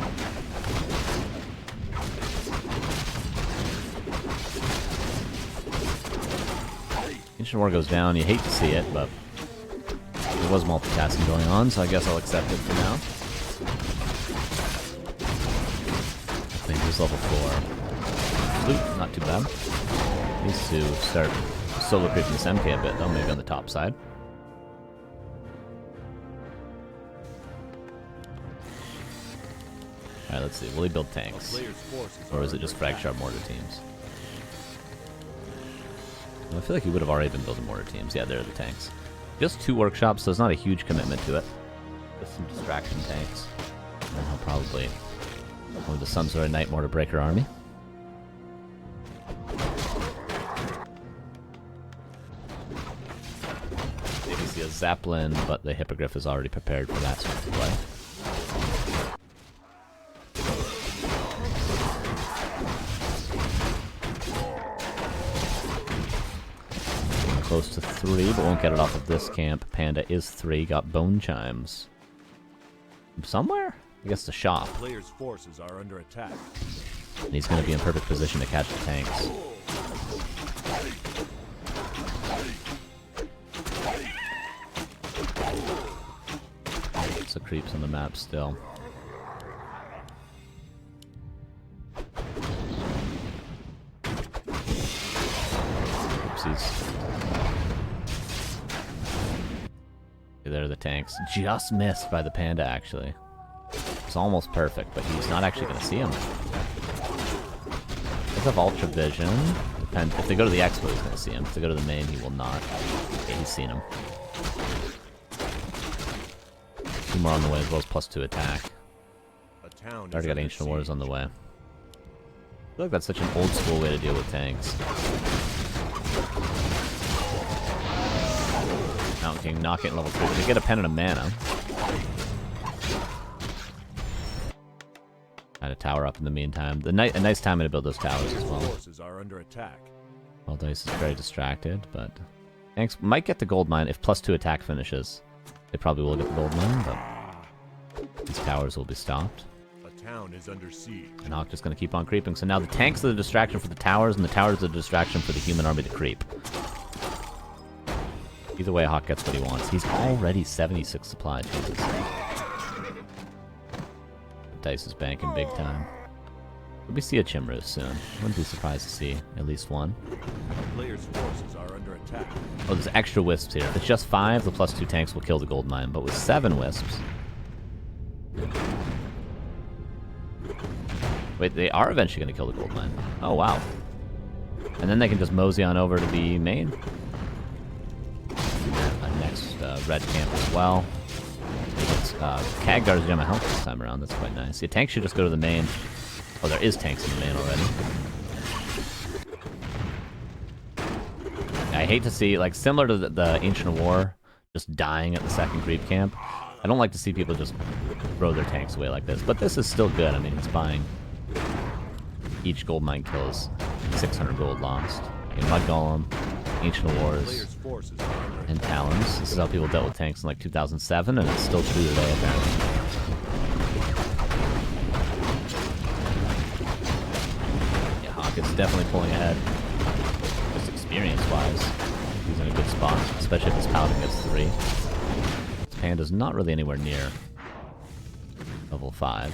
Ancient War goes down. You hate to see it, but there was multitasking going on, so I guess I'll accept it for now. I think he's level 4. Flute, not too bad. Needs to start solo creeping this MK a bit, though, maybe on the top side. Alright, let's see. Will he build tanks? Or is it just frag sharp mortar teams? I feel like he would have already been building mortar teams. Yeah, there are the tanks. Just 2 workshops, so it's not a huge commitment to it. Just some distraction tanks. And then he'll probably go into some sort of Night Mortar Breaker army. Maybe see a Zeppelin, but the Hippogriff is already prepared for that sort of play. Close to 3, but won't get it off of this camp. Panda is 3, got Bone Chimes. Somewhere? I guess the shop. Player's forces are under attack. And he's going to be in perfect position to catch the tanks. Lots of creeps on the map still. Oopsies. There are the tanks. Just missed by the panda, actually. It's almost perfect, but he's not actually going to see him. Does have Ultra Vision. If they go to the Expo, he's going to see him. If they go to the main, he will not. Okay, he's seen him. 2 more on the way, as well as +2 attack. Already got Ancient Wars on the way. I feel like that's such an old school way to deal with tanks. Mountain King, knock it in level 3. They get a pen and a mana. Kind of tower up in the meantime. A nice time to build those towers as well. Well, Dise is very distracted, but tanks might get the gold mine if +2 attack finishes. They probably will get the gold mine, but these towers will be stopped. Town is under siege. And HawK just going to keep on creeping. So now the tanks are the distraction for the towers, and the towers are the distraction for the human army to creep. Either way, HawK gets what he wants. He's already 76 supply, Jesus. Dise is banking big time. We'll see a Chimera soon. Wouldn't be surprised to see at least one. Player's forces are under attack. Oh, there's extra wisps here. If it's just 5, the +2 tanks will kill the gold mine, but with 7 wisps... Wait, they are eventually going to kill the gold mine. Oh, wow. And then they can just mosey on over to the main. Next red camp as well. Khadgar's Gemma health this time around. That's quite nice. Yeah, tanks should just go to the main. Oh, there is tanks in the main already. I hate to see, like, similar to the Ancient War, just dying at the second creep camp. I don't like to see people just throw their tanks away like this, but this is still good. I mean, it's buying. Each gold mine kills 600 gold lost. Okay, Mud Golem, Ancient Wars, and Talons. This is how people dealt with tanks in like 2007, and it's still true today, apparently. Yeah, HawK is definitely pulling ahead. Just experience-wise. He's in a a good spot, especially if this Paladin gets 3. This Panda's not really anywhere near level 5.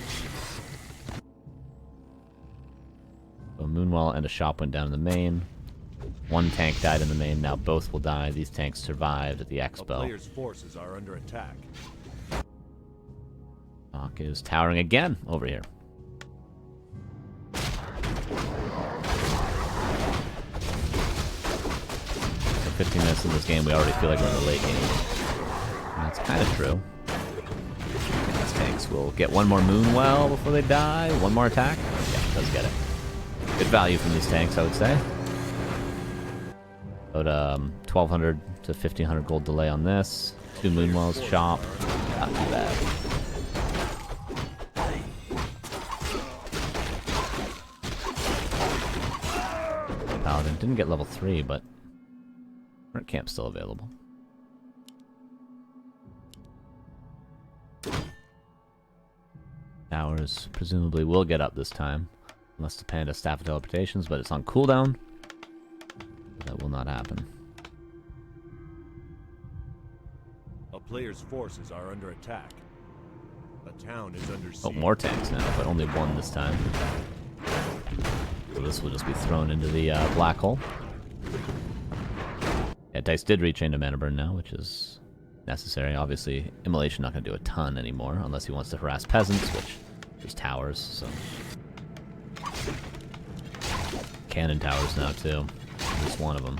So a Moonwall and a shop went down in the main. One tank died in the main, now both will die. These tanks survived at the expo. A player's forces are under attack. HawK is towering again over here. So 15 minutes in this game, we already feel like we're in the late game. And that's kind of true. These tanks will get one more Moonwell before they die. One more attack. Yeah, it does get it. Good value from these tanks, I would say. About 1,200 to 1,500 gold delay on this. 2 Moonwells, shop. Not too bad. Paladin didn't get level 3, but Current Camp's still available. Towers presumably will get up this time. Unless the Panda staff of teleportations, but it's on cooldown. That will not happen. A player's forces are under attack. A town is under siege. Oh, more tanks now, but only one this time. So this will just be thrown into the black hole. Yeah, Dise did rechain to mana burn now, which is necessary. Obviously, Immolation not going to do a ton anymore, unless he wants to harass peasants, which there's towers, so... Cannon towers now, too. At least one of them.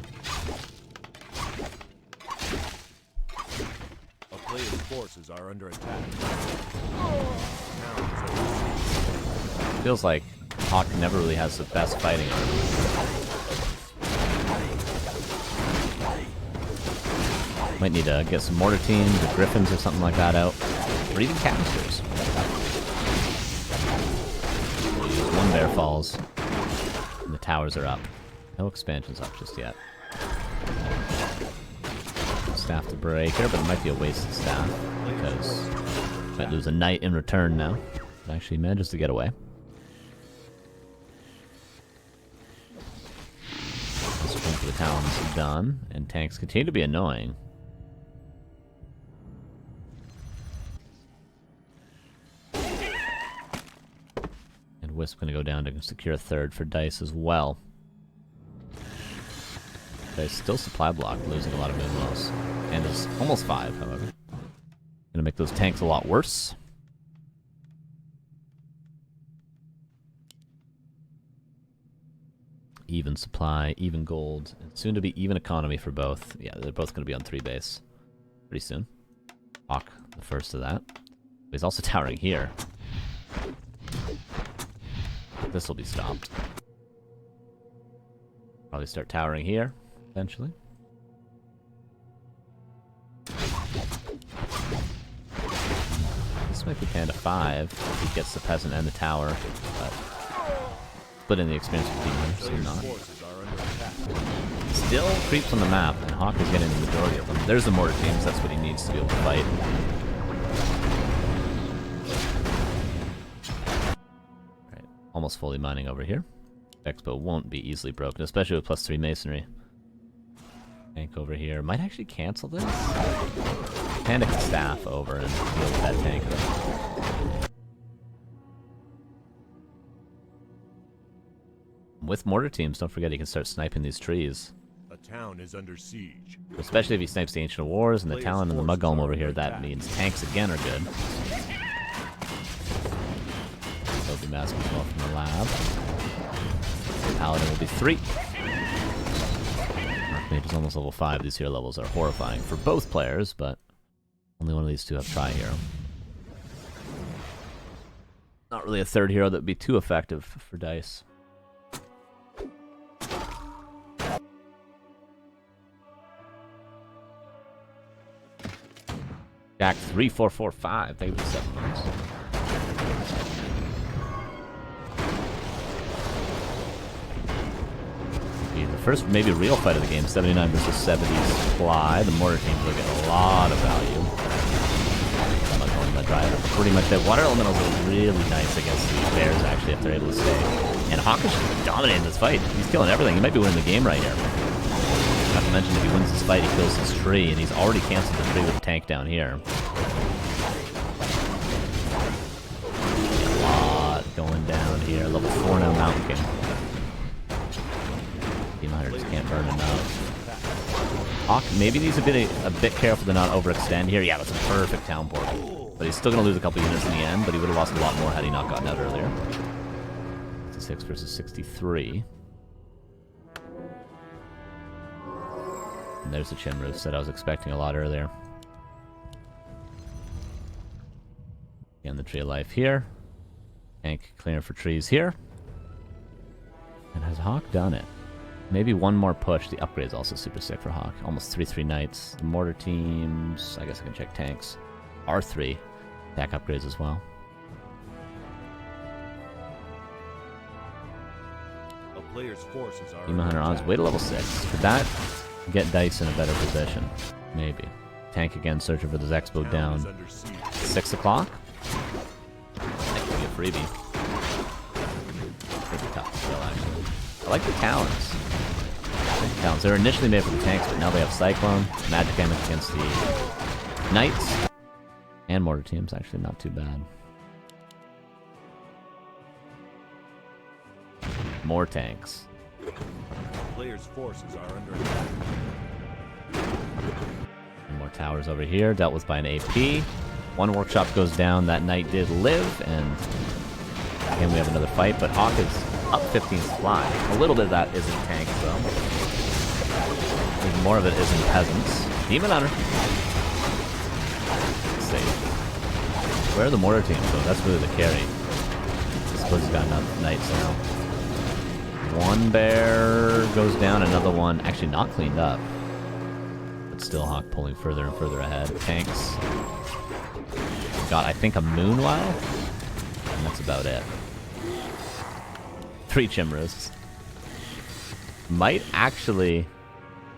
A player's forces are under attack. Feels like HawK never really has the best fighting army. Might need to get some mortar teams or griffins or something like that out. Or even canisters. We'll use one bear falls. And the towers are up. No expansions up just yet. Staff to breaker, but it might be a wasted staff because might lose a knight in return now. It actually manages to get away. Sprint for the talons done, and tanks continue to be annoying. And Wisp gonna go down to secure a third for Dise as well. Dise still supply blocked, losing a lot of Moonwells. And is almost 5, however. Gonna make those tanks a lot worse. Even supply, even gold, and soon to be even economy for both. Yeah, they're both gonna be on 3 base pretty soon. HawK, the first of that. But he's also towering here. This will be stopped. Probably start towering here, eventually. This might be Panda 5 if he gets the peasant and the tower, but split in the experience with Demon, so not. Still creeps on the map, and HawK is getting the majority of them. There's the mortar teams, that's what he needs to be able to fight. Alright, almost fully mining over here. Expo won't be easily broken, especially with +3 masonry. Tank over here might actually cancel this. Panda can staff over and deal with that tank. With mortar teams, don't forget he can start sniping these trees. A town is under siege. Especially if he snipes the Ancient of Wars and the Talon and the Mud Golem over here, that means tanks again are good. There'll be mask as well from the lab. Paladin will be 3. Archmage is almost level 5. These hero levels are horrifying for both players, but only one of these two have Tri-Hero. Not really a third hero that would be too effective for Dise. Jack 3445, thank you for 7 months. The first maybe real fight of the game, 79 versus 70 supply. The mortar teams will get a lot of value. I'm not calling that dry. Pretty much that water elementals are really nice against these bears actually if they're able to stay. And HawK is dominating this fight. He's killing everything. He might be winning the game right here. Not to mention, if he wins this fight, he kills his tree, and he's already canceled the tree with the tank down here. A lot going down here. Level 4 now, Mountain King. Team Hunter just can't burn enough. HawK maybe needs to be a bit careful to not overextend here. Yeah, that's a perfect town portal. But he's still going to lose a couple units in the end, but he would have lost a lot more had he not gotten out earlier. 66 versus 63. And there's the Chimrus that I was expecting a lot earlier. Again, the Tree of Life here. Tank cleaner for trees here. And has HawK done it? Maybe one more push. The upgrade is also super sick for HawK. Almost 3-3 knights. The mortar teams, I guess I can check tanks. R3. Attack upgrades as well. A player's forces are Demon Hunter on his way to level 6. Could that get Dise in a better position? Maybe. Tank again, searching for this expo down. 6 o'clock? That could be a freebie. Pretty tough to kill, actually. I like the talons. Talons. They were initially made for the tanks, but now they have Cyclone. Magic damage against the knights. And mortar teams, actually not too bad. More tanks. Players' forces are under attack. And more towers over here, dealt with by an AP. One workshop goes down, that knight did live, and again we have another fight, but HawK is up 15 supply. A little bit of that is in tanks, though. More of it is in peasants. Demon Hunter. Safe. Where are the mortar teams, though? That's really the carry. I suppose he's got enough knights now. One bear goes down, another one actually not cleaned up. But still HawK pulling further and further ahead. Tanks. Got, I think, a Moonwell. And that's about it. 3 Chimrus. Might actually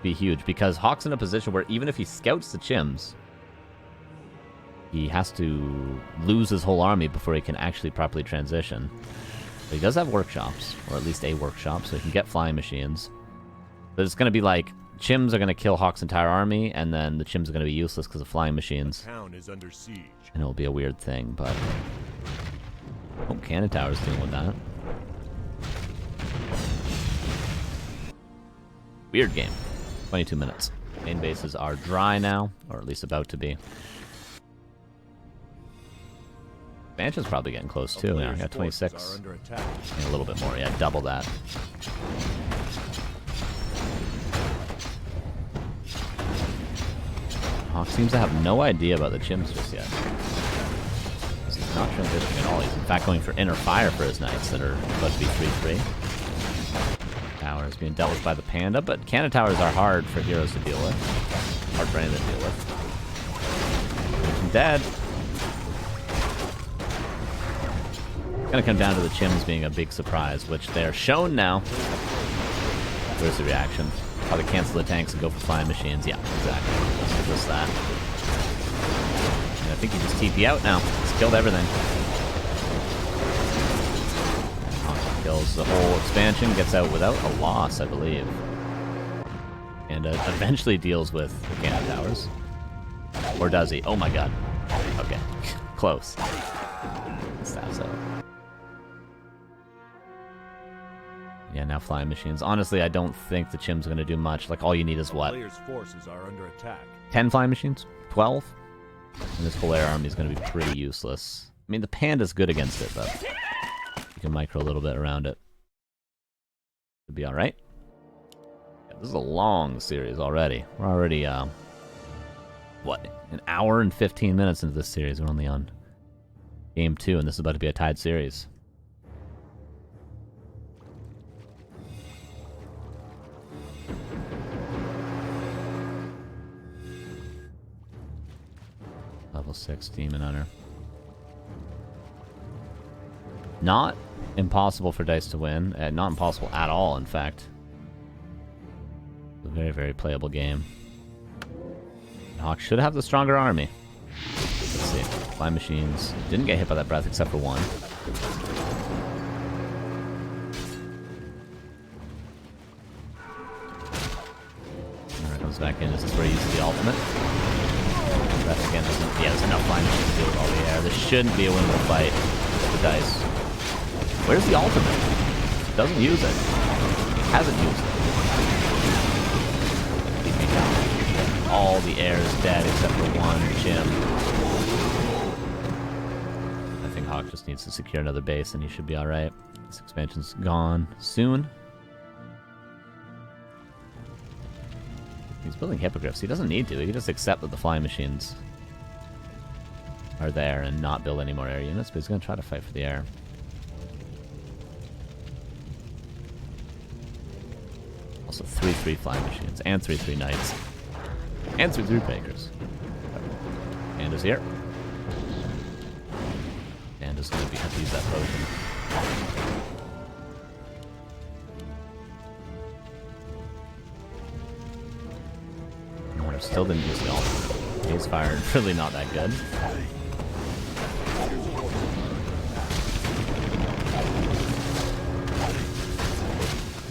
be huge, because HawK's in a position where even if he scouts the Chims, he has to lose his whole army before he can actually properly transition. But he does have workshops, or at least a workshop, so he can get flying machines. But it's going to be like, Chims are going to kill HawK's entire army, and then the Chims are going to be useless because of flying machines. The town is under siege. And it'll be a weird thing, but... Oh, Cannon Tower's dealing with that. Weird game. 22 minutes. Main bases are dry now, or at least about to be. Expansion's probably getting close too. Yeah, I got 26. And a little bit more. Yeah, double that. HawK seems to have no idea about the Chims just yet. He's not transitioning at all. He's in fact going for Inner Fire for his knights that are supposed to be 3-3. Towers being dealt with by the Panda, but cannon towers are hard for heroes to deal with. Hard for anyone to deal with. Dead. It's gonna come down to the Chims being a big surprise, which they're shown now. Where's the reaction? Probably cancel the tanks and go for flying machines. Yeah, exactly. Just that. And I think he just TP out now. He's killed everything. Kills the whole expansion, gets out without a loss, I believe. And eventually deals with the cannon towers. Or does he? Oh my god. Okay. Close. Stabs out. Yeah, now flying machines. Honestly, I don't think the Chim's going to do much. Like, all you need is what? Players' forces are under attack. 10 flying machines? 12? And this whole air army is going to be pretty useless. I mean, the Panda's good against it, but... You can micro a little bit around it. Should be alright. Yeah, this is a long series already. We're already, what? An hour and 15 minutes into this series. We're only on game 2, and this is about to be a tied series. Level 6 Demon Hunter. Not impossible for Dise to win. Not impossible at all, in fact. A very, very playable game. HawK should have the stronger army. Let's see. Flying machines. Didn't get hit by that breath except for one. back in. This is where he uses the ultimate. That again doesn't. Yeah, there's enough flying machines to deal with all the air. This shouldn't be a winnable fight for Dise. Where's the ultimate? Doesn't use it. Hasn't used it. Keep me down. All the air is dead except for one gym. I think HawK just needs to secure another base and he should be alright. This expansion's gone soon. He's building hippogriffs. He doesn't need to. He can just accept that the flying machines are there and not build any more air units, but he's going to try to fight for the air. Also 3/3 flying machines, and 3/3 knights, and 3/3 breakers. Panda's here. Panda's going to have to use that potion. Still didn't use the ultimate. His fire really not that good.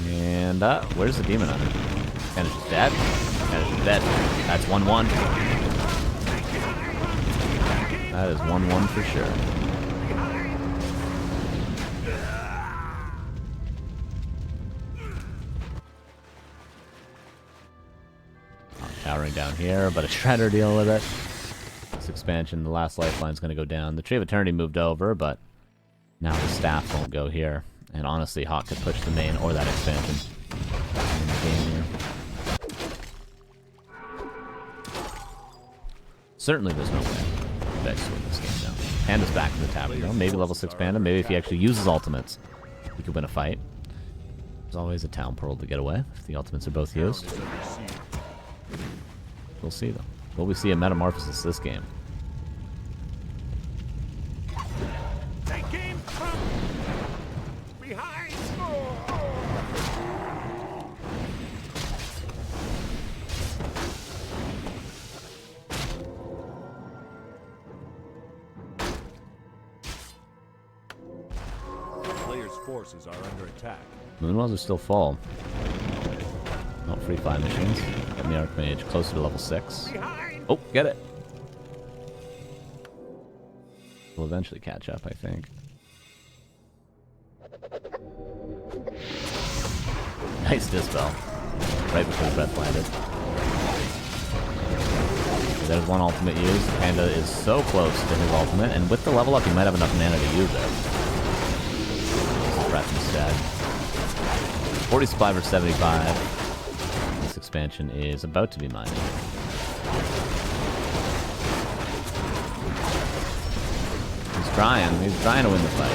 And where's the demon hunter? Kanish is dead. Kanish is dead. That's 1-1. That is 1-1 for sure. Towering down here, but a Shredder deal with it. This expansion, the last lifeline is going to go down. The Tree of Eternity moved over, but now the staff won't go here. And honestly, HawK could push the main or that expansion in the game here. Certainly there's no way Dise to win this game now. Panda's back in the tavern though. Maybe level 6 Panda. Maybe if he actually uses ultimates, he could win a fight. There's always a town pearl to get away if the ultimates are both used. We'll see, though. Will we see a metamorphosis this game? They came from behind. Players' forces are under attack. Moonwells are still full. Not free flying machines. Getting the Archmage closer to level 6. Oh, get it! We'll eventually catch up, I think. Nice dispel. Right before the breath landed. There's one ultimate used. Panda is so close to his ultimate, and with the level up, he might have enough mana to use it. Breath instead. 40 supply for 75. This expansion is about to be mine. He's trying to win the fight.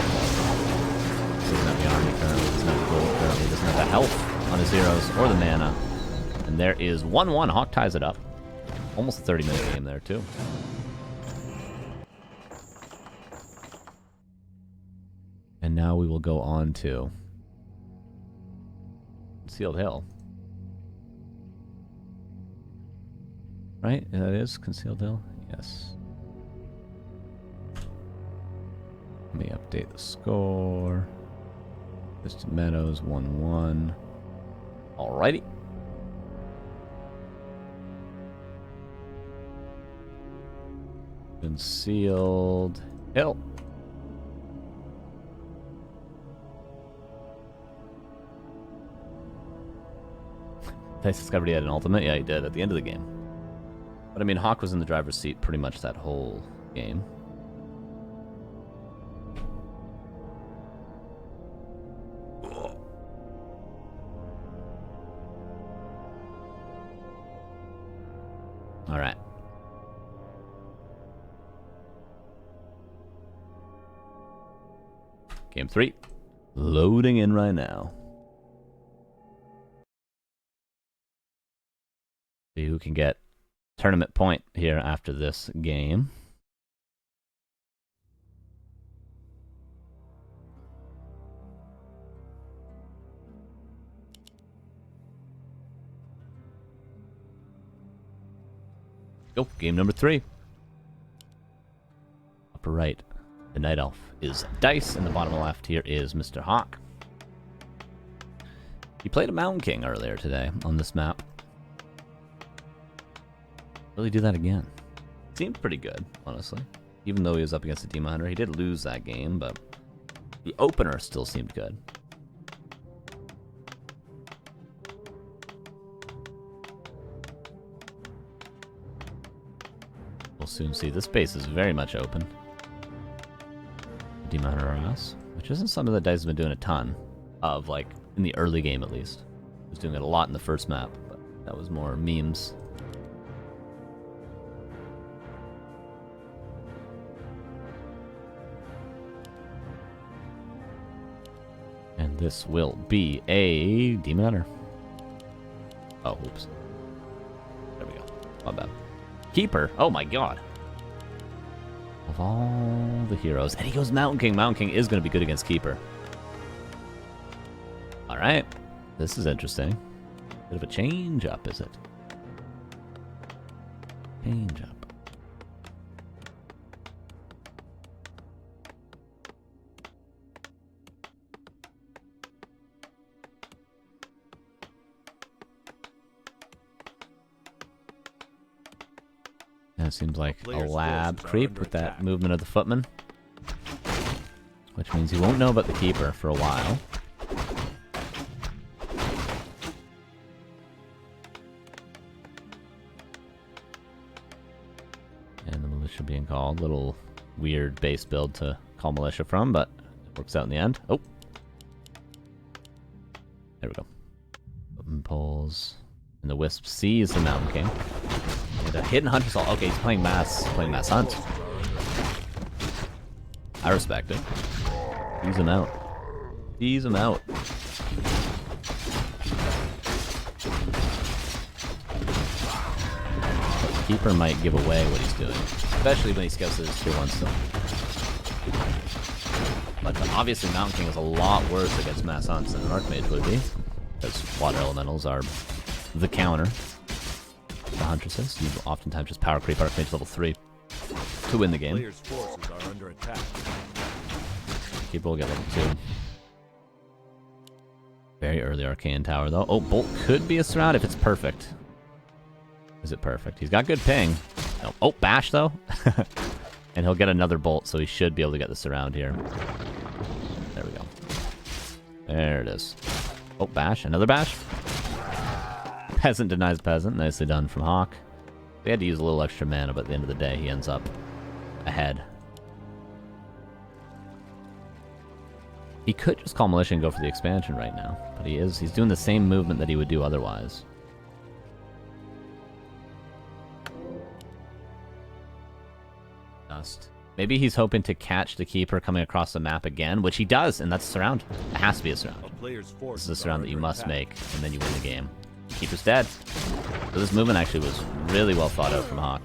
He doesn't have the army currently, doesn't have the gold currently, doesn't have the health on his heroes or the mana. And there is 1-1. HawK ties it up. Almost a 30-minute game there, too. And now we will go on to Concealed Hill. Right? That is Concealed Hill? Yes. Let me update the score. Distant Meadows, 1-1. Alrighty. Concealed Hill. Dise discovered he had an ultimate? Yeah, he did at the end of the game. But I mean, HawK was in the driver's seat pretty much that whole game. Alright. Game 3. Loading in right now. See who can get tournament point here after this game. Go, game number 3. Upper right, the Night Elf is Dise, and the bottom left here is Mr. HawK. He played a Mountain King earlier today on this map. Really do that again. Seemed pretty good, honestly. Even though he was up against a Demon Hunter. He did lose that game, but the opener still seemed good. We'll soon see. This base is very much open. Demon Hunter RS, which isn't something that Dise has been doing a ton of, like, in the early game at least. He was doing it a lot in the first map, but that was more memes. And this will be a Demon Hunter. Oh, oops. There we go. My bad. Keeper. Oh my god. Of all the heroes. And he goes Mountain King. Mountain King is going to be good against Keeper. Alright. This is interesting. Bit of a change up, is it? Change up. It seems like a lab creep with that movement of the footman. Which means he won't know about the Keeper for a while. And the militia being called. Little weird base build to call militia from, but it works out in the end. Oh! There we go. Footman pulls. And the Wisp sees the Mountain King. A hidden hunter assault. Okay, he's playing mass hunt. I respect it. Ease him out. Ease him out. But Keeper might give away what he's doing, especially when he scouts his tier 1 still. But obviously Mountain King is a lot worse against mass hunts than an Archmage would be, because water elementals are the counter. The Huntresses, you oftentimes just power creep Archmage level 3 to win the game. Players' forces are under attack. Keeper will get level 2. Very early Arcane Tower though. Oh, Bolt could be a surround if it's perfect. Is it perfect? He's got good ping. No. Oh, Bash though. And he'll get another Bolt, so he should be able to get the surround here. There we go. There it is. Oh, Bash. Another Bash. Peasant denies Peasant. Nicely done from HawK. They had to use a little extra mana, but at the end of the day, he ends up ahead. He could just call Militia and go for the expansion right now, but he's doing the same movement that he would do otherwise. Dust. Maybe he's hoping to catch the Keeper coming across the map again, which he does, and that's a surround. It has to be a surround. This is a surround that you must make, and then you win the game. Keeper's dead. So this movement actually was really well thought out from HawK.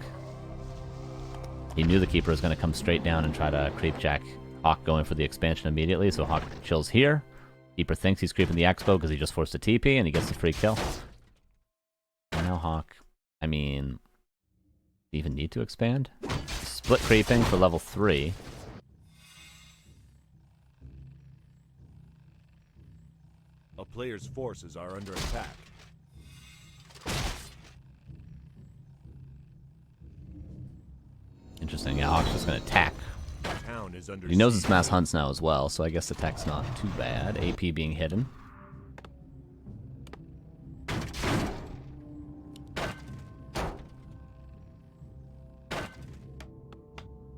He knew the Keeper was going to come straight down and try to creep jack HawK going for the expansion immediately, so HawK chills here. Keeper thinks he's creeping the Expo because he just forced a TP, and he gets the free kill. And now HawK, I mean, do you even need to expand? Split creeping for level 3. A player's forces are under attack. Interesting. Yeah, HawK's just going to attack. Town is under He knows it's mass hunts now as well, so I guess the tech's not too bad. AP being hidden.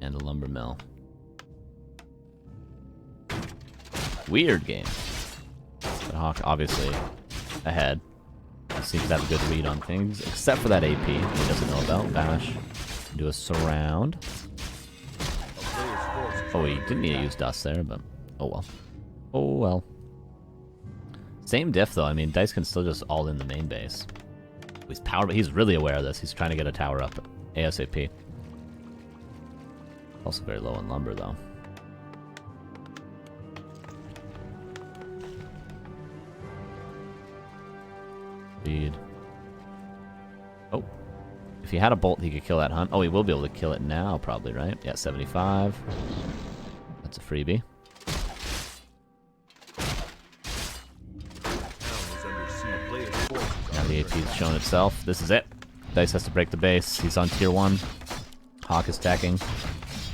And a lumber mill. Weird game. But HawK obviously ahead. He seems to have a good read on things, except for that AP he doesn't know about. Bash. Do a surround. Oh, he didn't need to use Dust there, but oh well. Oh well. Same diff though. I mean, Dise can still just all in the main base. He's power, but he's really aware of this. He's trying to get a tower up ASAP. Also very low on lumber though. Speed. Oh. If he had a bolt, he could kill that hunt. Oh, he will be able to kill it now, probably, right? Yeah, 75. That's a freebie. Now the AP's shown itself. This is it. Dise has to break the base. He's on tier 1. HawK is teching.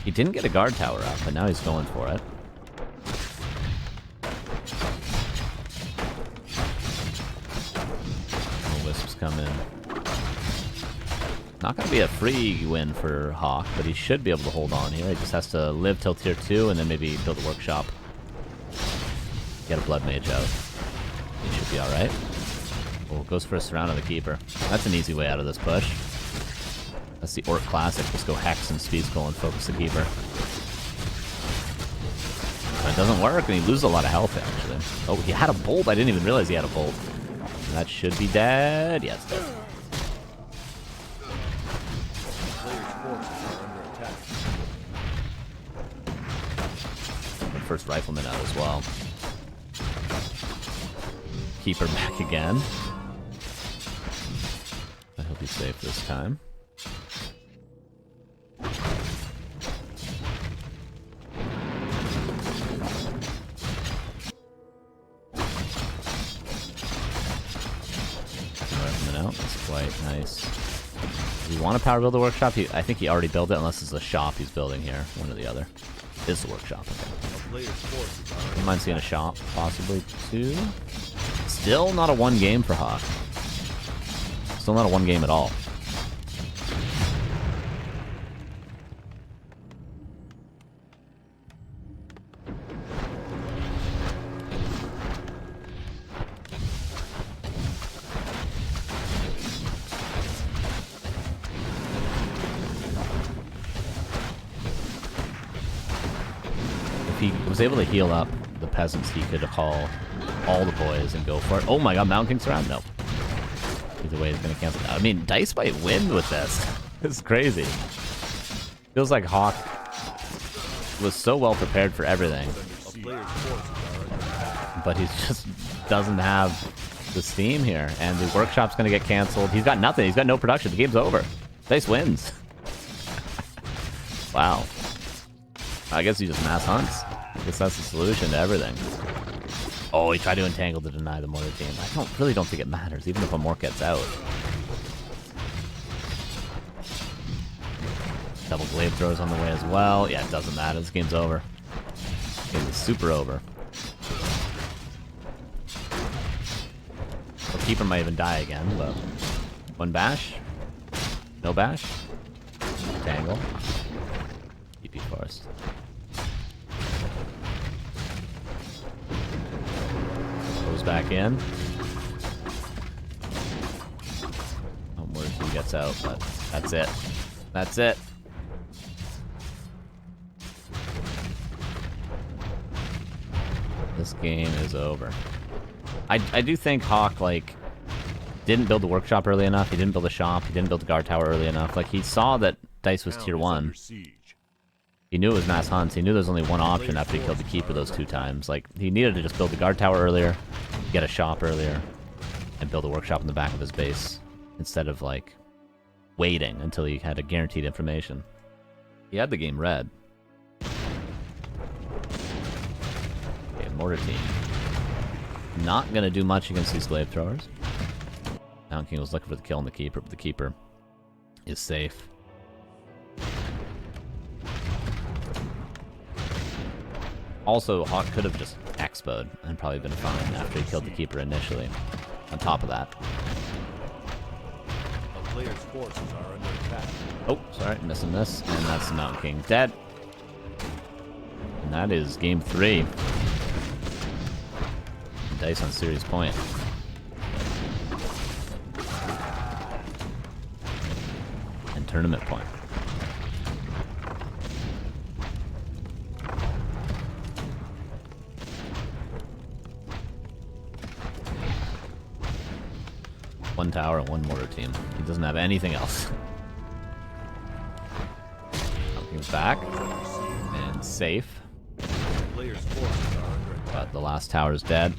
He didn't get a guard tower up, but now he's going for it. The wisps come in. Not going to be a free win for HawK, but he should be able to hold on here. He just has to live till tier 2 and then maybe build a workshop. Get a blood mage out. He should be alright. Oh, goes for a surround on the keeper. That's an easy way out of this push. That's the Orc classic. Just go Hex and Speed Skull and focus the keeper. But it doesn't work, and he loses a lot of health, actually. Oh, he had a bolt. I didn't even realize he had a bolt. That should be dead. Yeah, it's dead. First rifleman out as well. Keeper back again. I hope he's safe this time. Rifleman out. That's quite nice. Do you want to power build the workshop? I think he already built it, unless it's a shop he's building here. One or the other. It's the workshop. Okay. Wouldn't mind seeing a shop, possibly, too. Still not a one game for HawK. Still not a one game at all. If he was able to heal up the peasants, he could haul all the boys and go for it. Oh my god, Mountain King's around? No. Either way, he's going to cancel. I mean, Dise might win with this. This is crazy. Feels like HawK was so well prepared for everything. But he just doesn't have the steam here. And the workshop's going to get canceled. He's got nothing. He's got no production. The game's over. Dise wins. Wow. I guess he just mass hunts. I guess that's the solution to everything. Oh, he tried to entangle to deny the mortar team. I really don't think it matters, even if a mortar gets out. Double glaive throws on the way as well. Yeah, it doesn't matter. This game's over. This game is super over. The keeper might even die again, but one bash. No bash. Tangle. TP first. Goes back in. Oh, mortar team gets out, but that's it. That's it. This game is over. I do think HawK, like, didn't build the workshop early enough. He didn't build a shop. He didn't build the guard tower early enough. Like, he saw that Dise was tier 1. He knew it was mass hunts. He knew there was only one option after he killed the keeper those 2 times. Like, he needed to just build the guard tower earlier, get a shop earlier, and build a workshop in the back of his base, instead of, like, waiting until he had a guaranteed information. He had the game read. Okay, mortar team. Not gonna do much against these glaive throwers. Mountain King was looking for the kill on the keeper, but the keeper is safe. Also, HawK could have just expoed and probably been fine after he killed the keeper initially. On top of that. A player's forces are under attack. Oh, sorry, missing this. And that's the Mountain King dead. And that is game 3. Dise on series point. And tournament point. One tower and one mortar team. He doesn't have anything else. He's back. And safe. But the last tower is dead.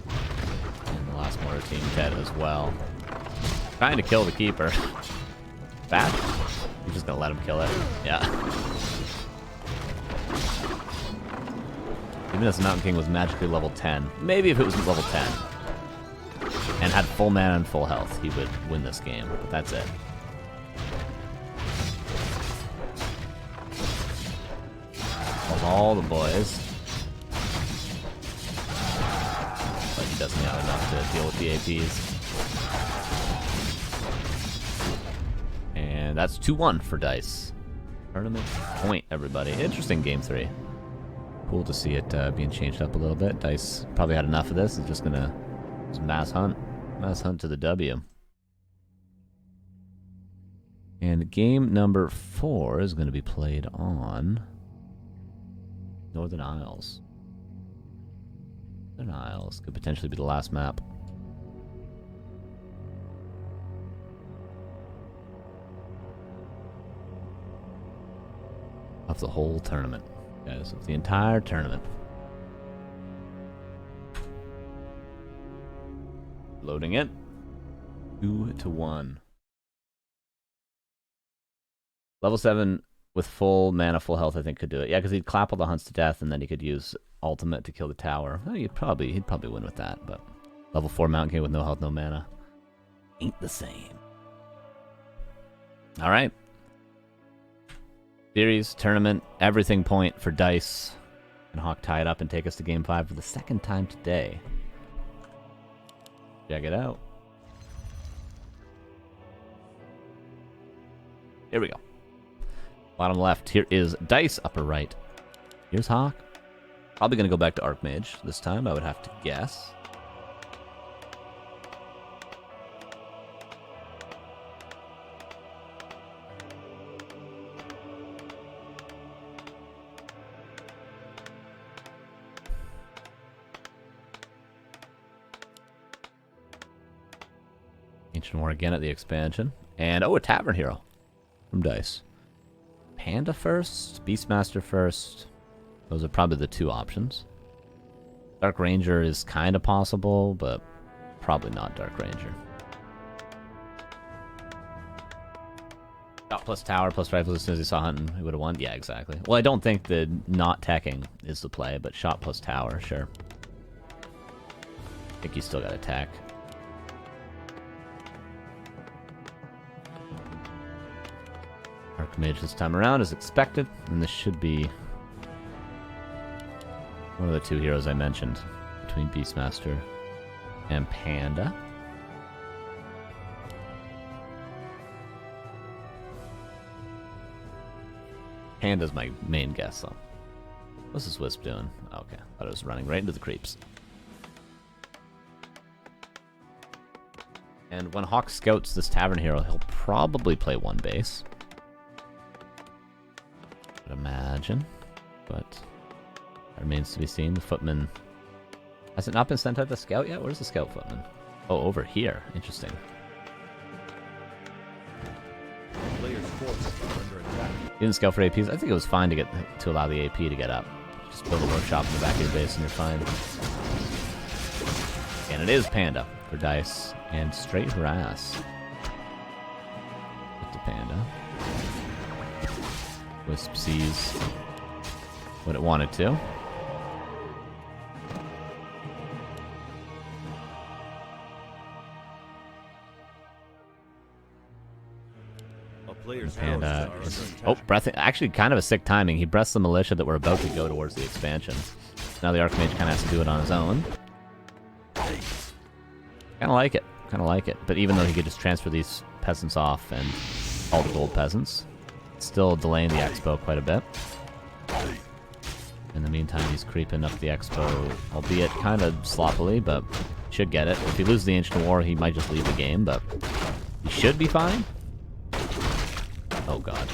And the last mortar team dead as well. Trying to kill the keeper. Bad? He's just gonna let him kill it. Yeah. Even if the Mountain King was magically level 10. Maybe if it was level 10. and had full mana and full health, he would win this game. But that's it. Of all the boys. But he doesn't have enough to deal with the APs. And that's 2-1 for Dise. Tournament point, everybody. Interesting game 3. Cool to see it being changed up a little bit. Dise probably had enough of this. It's just gonna mass hunt to the W. And game number 4 is going to be played on Northern Isles. Northern Isles could potentially be the last map. Of the whole tournament, guys, of the entire tournament. Loading it. 2-1. Level 7 with full mana, full health, I think could do it. Yeah, because he'd clap all the hunts to death, and then he could use ultimate to kill the tower. Well, he'd probably win with that. But level 4 mountain king with no health, no mana, ain't the same. All right. Series, tournament, everything point for Dise. And HawK tie it up and take us to game 5 for the second time today. Check it out. Here we go. Bottom left, here is Dise. Upper right, here's HawK. Probably going to go back to Archmage this time, I would have to guess. Ancient War again at the expansion. And, oh, a Tavern Hero from Dise. Panda first, Beastmaster first. Those are probably the 2 options. Dark Ranger is kind of possible, but probably not Dark Ranger. Shot plus tower plus rifles as soon as he saw hunting, he would have won. Yeah, exactly. Well, I don't think the not teching is the play, but shot plus tower, sure. I think you still got attack. Archmage this time around as expected, and this should be one of the 2 heroes I mentioned between Beastmaster and Panda. Panda's my main guess, though. What's this Wisp doing? Oh, okay, thought it was running right into the creeps. And when HawK scouts this Tavern Hero, he'll probably play 1 base. I'd imagine, but that remains to be seen. The Footman, has it not been sent out to scout yet? Where's the Scout Footman? Oh, over here. Interesting. Players' forces are under attack. You didn't scout for APs? I think it was fine to allow the AP to get up. Just build a workshop in the back of your base and you're fine. And it is Panda for Dise and straight harass. Get to Panda. Wisp sees what it wanted to. Panda is, oh, breath. Actually, kind of a sick timing. He breaths the militia that were about to go towards the expansion. Now the Archmage kind of has to do it on his own. Kind of like it. Kind of like it. But even though he could just transfer these peasants off and all the gold peasants, still delaying the expo quite a bit. In the meantime, he's creeping up the expo, albeit kind of sloppily, but should get it. If he loses the Ancient War, he might just leave the game, but he should be fine. Oh god.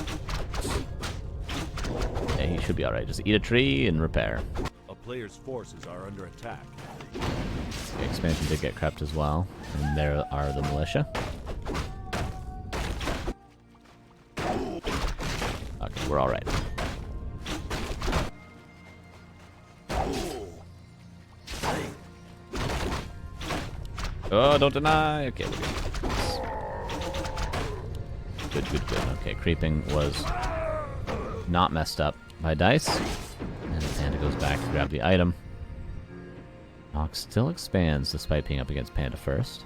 Yeah, he should be alright. Just eat a tree and repair. A player's forces are under attack. The expansion did get crept as well. And there are the militia. Okay, we're alright. Oh, don't deny! Okay, we're good. Good, good, good. Okay, creeping was not messed up by Dise. And Panda goes back to grab the item. HawK still expands despite being up against Panda first.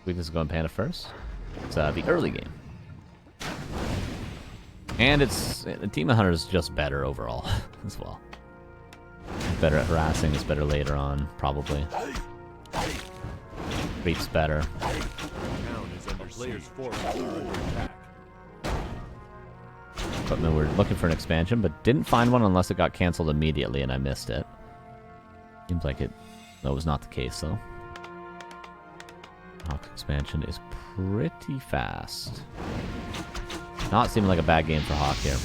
Weakness is going Panda first. It's the early game. And it's... Demon Hunter is just better overall as well. Better at harassing, it's better later on, probably. Creep's better. But we were looking for an expansion, but didn't find one unless it got cancelled immediately and I missed it. Seems like that was not the case though. HawK expansion is pretty fast. Not seeming like a bad game for HawK here.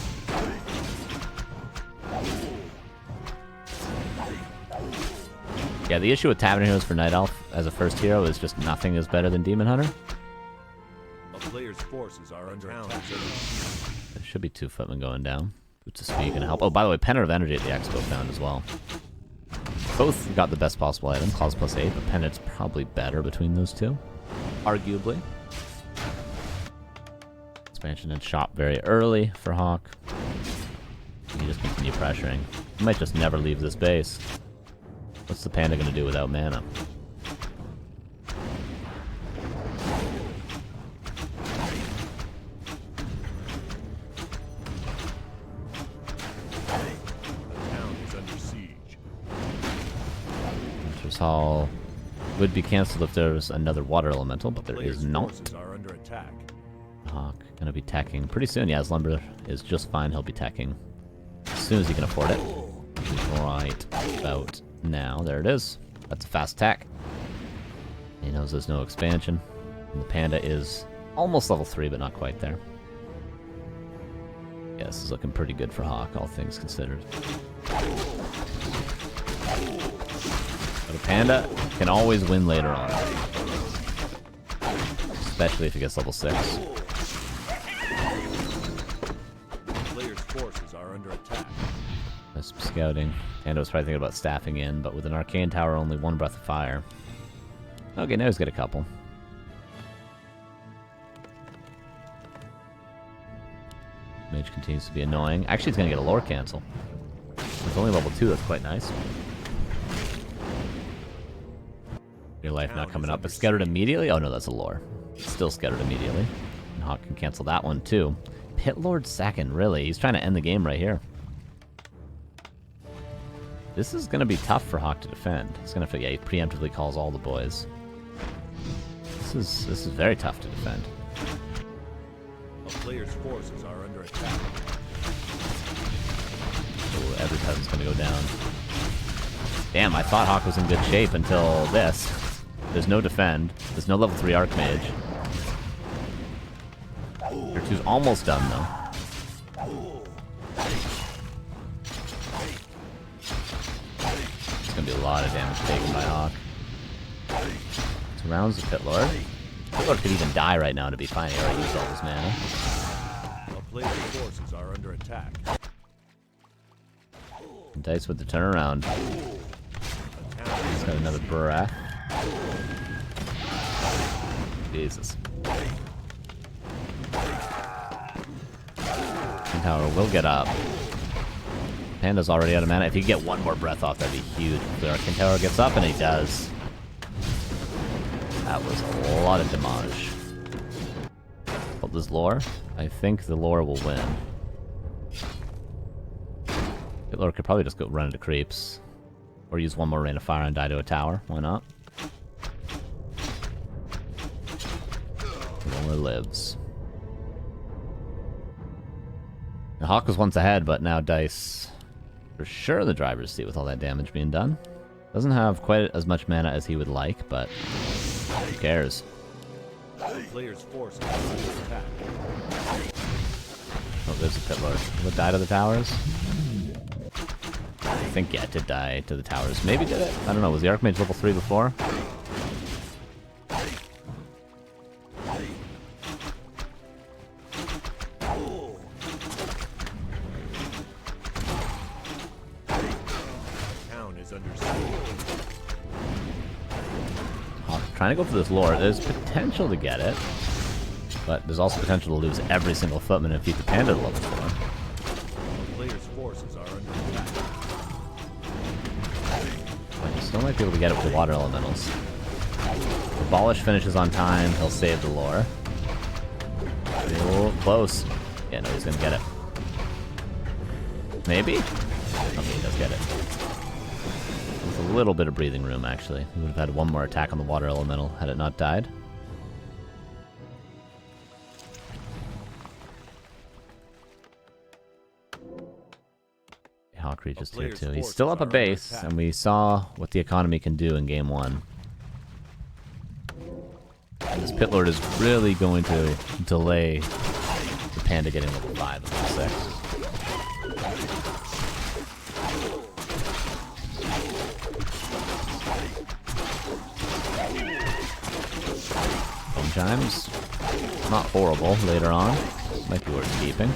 Yeah, the issue with Tavern Heroes for Night Elf as a first hero is just nothing is better than Demon Hunter. A player's forces are under attack. There should be 2 footmen going down. Boots of Speed gonna help. Oh, by the way, Penner of Energy at the Expo found as well. Both got the best possible item, Claws +8, but Pendant's probably better between those two. Arguably. Expansion and shop very early for HawK. You just continue pressuring. You might just never leave this base. What's the Panda gonna do without mana? Hunter's Hall would be cancelled if there was another water elemental, but there is not. HawK gonna be teching pretty soon. Yeah, his lumber is just fine. He'll be teching as soon as he can afford it. Right about now. There it is. That's a fast tech. He knows there's no expansion. And the Panda is almost level 3, but not quite there. Yeah, this is looking pretty good for HawK, all things considered. But a Panda can always win later on. Especially if he gets level 6. Player's forces are under attack. That's scouting. Panda was probably thinking about staffing in, but with an Arcane Tower, only 1 Breath of Fire. Okay, now he's got a couple. Mage continues to be annoying. Actually, he's going to get a lore cancel. It's only level 2, that's quite nice. Your life not coming up, but scattered immediately? Oh no, that's a lore. Still scattered immediately. And HawK can cancel that one too. Pit Lord second, really? He's trying to end the game right here. This is going to be tough for HawK to defend. He's going to, yeah, he preemptively calls all the boys. This is very tough to defend. A player's forces are under attack. Oh, every peasant's going to go down. Damn, I thought HawK was in good shape until this. There's no defend. There's no level 3 Archmage. Tier 2's almost done, though. It's going to be a lot of damage taken by HawK. Surrounds the Pit Lord. Pit Lord could even die right now to be fine. He already used all his mana. A player's forces are under attack. And Dise with the turnaround. He's got another breath. Jesus. Tower will get up. Panda's already out of mana. If he could get 1 more breath off, that'd be huge. The Arcane Tower gets up, and he does. That was a lot of damage. Hold this lore. I think the lore will win. The lore could probably just go run into creeps. Or use 1 more Rain of Fire and die to a tower. Why not? He only lives. The HawK was once ahead, but now Dise for sure the driver's seat with all that damage being done. Doesn't have quite as much mana as he would like, but who cares? Player's force is under attack. Oh, there's a Pit Lord. Will it die to the towers? I think, yeah, it did die to the towers. Maybe did it? I don't know. Was the Archmage level 3 before? Trying to go for this lore. There's potential to get it, but there's also potential to lose every single footman and keep the Panda to level 4. The player's forces are under attack. But you still might be able to get it with the water elementals. Abolish finishes on time, he'll save the lore. Oh, close. Yeah, no, he's gonna get it. Maybe? Okay, he does get it. With a little bit of breathing room, actually. He would have had one more attack on the water elemental had it not died. HawK reaches tier 2. He's still up a base, and we saw what the economy can do in game 1. And this Pit Lord is really going to delay the Panda getting level 5 and level 6. Home chimes. Not horrible later on. Might be worth keeping.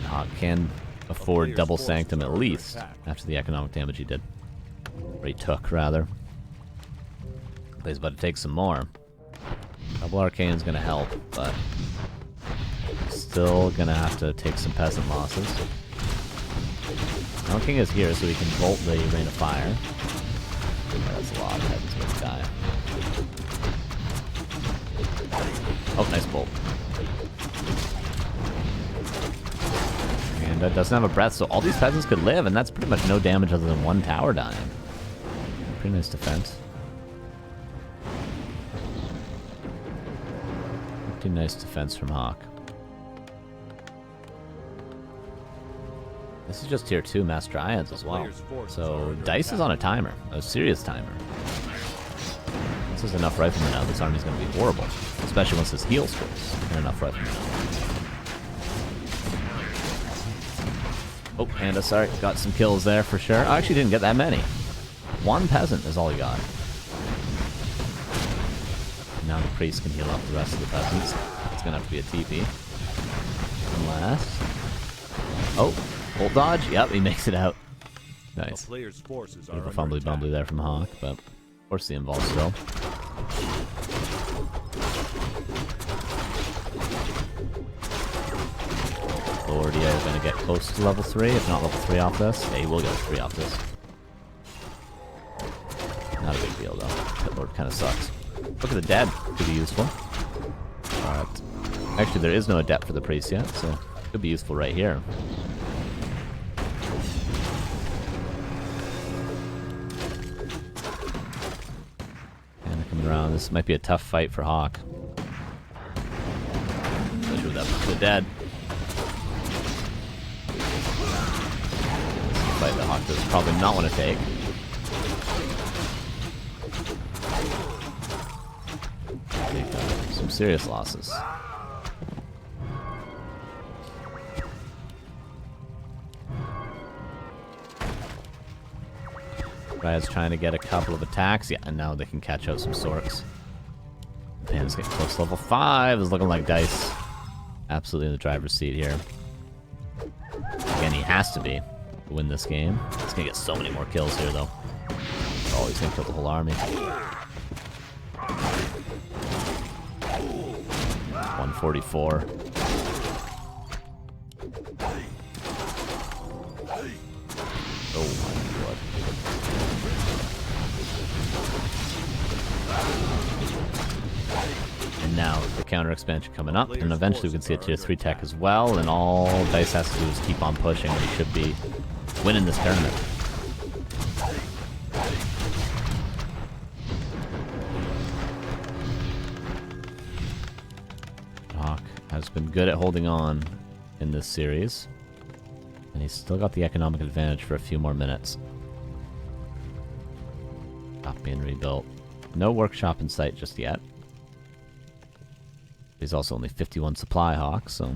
HawK can afford double Sanctum at least after the economic damage he did. Or he took, rather. But he's about to take some more. Double Arcane's gonna help, but still gonna have to take some peasant losses. Now King is here, so he can bolt the Rain of Fire. That's a lot of heads going to die. Oh, nice bolt. And doesn't have a breath, so all these peasants could live, and that's pretty much no damage other than one tower dying. Pretty nice defense. Pretty nice defense from HawK. This is just tier 2 Mass Dryads as well. So Dise is on a timer, a serious timer. This is enough riflemen now. This army's going to be horrible, especially once this heal scrolls and enough riflemen now. Oh, Panda, sorry, got some kills there for sure. I actually didn't get that many. One peasant is all he got. Now the priest can heal off the rest of the peasants. It's going to have to be a TP. Unless... Oh, bolt dodge. Yep, he makes it out. Nice. Bit of a fumbly bumbly there from HawK, but of course the involve still. Lord, yeah, we're going to get close to level 3, if not level 3 off this. Yeah, he will get 3 off this. Not a big deal, though. That Lord kind of sucks. Look at the dead. Could be useful. But actually, there is no adept for the priest yet, so could be useful right here. And coming around, this might be a tough fight for HawK. Especially with that the dead. This is a fight that HawK does probably not want to take. Some serious losses. Ryan's trying to get a couple of attacks. Yeah, and now they can catch out some Sorks. Panda's getting close to level 5. Is looking like Dise. Absolutely in the driver's seat here. Again, he has to be to win this game. He's gonna get so many more kills here, though. Oh, he's gonna kill the whole army. 144. Oh my god. And now the counter expansion coming up, and eventually we can see a tier 3 tech as well, and all Dise has to do is keep on pushing, and he should be winning this tournament. HawK has been good at holding on in this series, and he's still got the economic advantage for a few more minutes. Not being rebuilt. No workshop in sight just yet. He's also only 51 supply HawK, so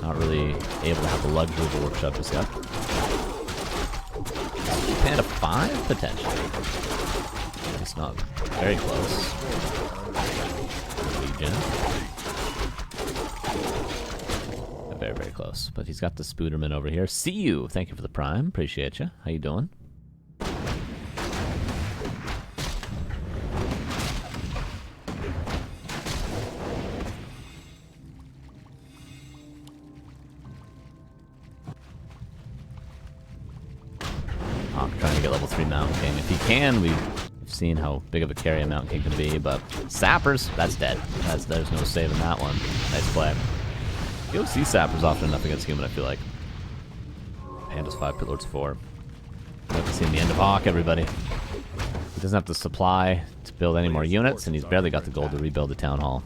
not really able to have the luxury of a workshop just yet. Panda 5 potentially. It's not very close. Legion. Very, very close. But he's got the Spooderman over here. See you! Thank you for the Prime. Appreciate you. How you doing? get level 3 Mountain King. If he can, we've seen how big of a carry a Mountain King can be, but Sappers, that's dead. There's no saving that one. Nice play. You don't see Sappers often enough against human, I feel like. Panda's 5, Pitlord's 4. We haven't seen the end of HawK, everybody. He doesn't have the supply to build any more units, and he's barely got the gold to rebuild the Town Hall.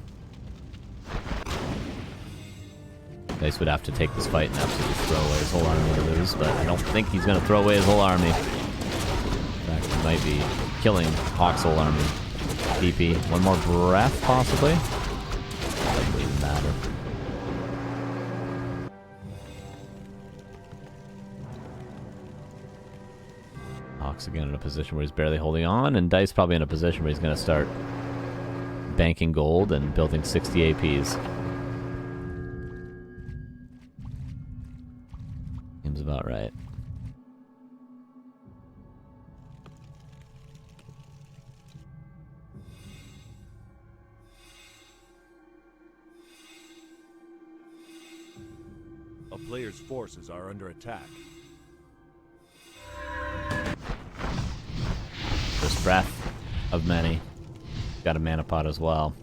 Dise would have to take this fight and absolutely throw away his whole army to lose, but I don't think he's going to throw away his whole army. In fact, he might be killing HawK's whole army. DP. One more breath, possibly? Doesn't even matter. HawK's again in a position where he's barely holding on, and Dise probably in a position where he's going to start banking gold and building 60 APs. Seems about right. A player's forces are under attack. First breath of many. Got a mana pot as well.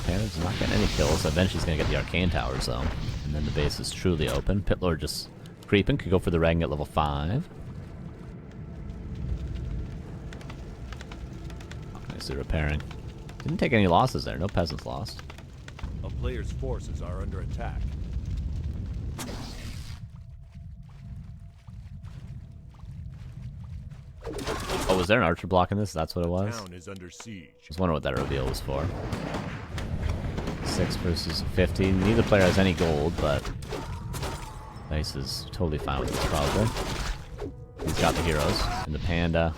Panda's not getting any kills. Eventually he's going to get the Arcane Towers, though. And then the base is truly open. Pitlord just creeping. Could go for the Regen at level 5. Nicely repairing. Didn't take any losses there. No peasants lost. A player's forces are under attack. Oh, was there an archer blocking this? That's what it was? Town is under siege. I was wondering what that reveal was for. 6 versus 50. Neither player has any gold, but Dise is totally fine with this, probably. He's got the heroes and the Panda.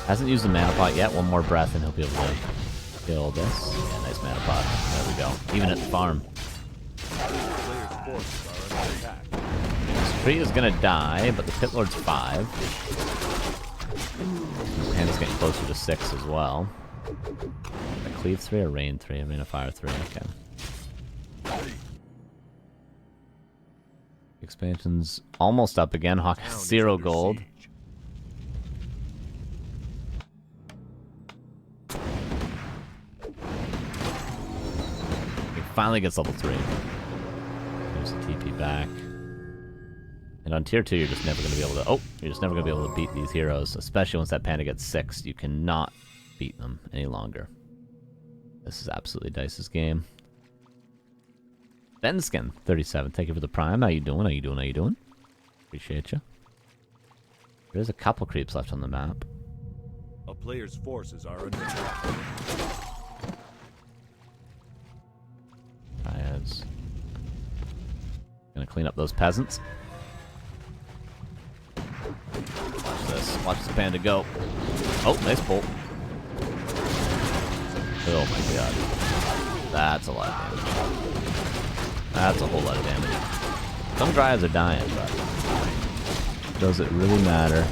Hasn't used the mana pot yet. One more breath and he'll be able to kill this. Yeah, nice mana pot. There we go. Even at the farm. Player's forces are under attack. This tree is gonna die, but the Pitlord's 5. The Panda's getting closer to 6 as well. A cleave 3 or rain 3? I mean a fire 3, okay. Expansion's almost up again. HawK has 0 gold. He finally gets level 3. There's the TP back. And on tier 2, you're just never going to be able to... Oh! You're just never going to be able to beat these heroes. Especially once that Panda gets 6. You cannot beat them any longer. This is absolutely Dice's game. Benskin, 37. Thank you for the prime. How you doing? How you doing? How you doing? Appreciate you. There's a couple creeps left on the map. A player's forces are under attack. Dryads. Gonna clean up those peasants. Watch this. Watch the Panda go. Oh, nice bolt. Oh my god. That's a lot of damage. That's a whole lot of damage. Some Dryads are dying, but does it really matter?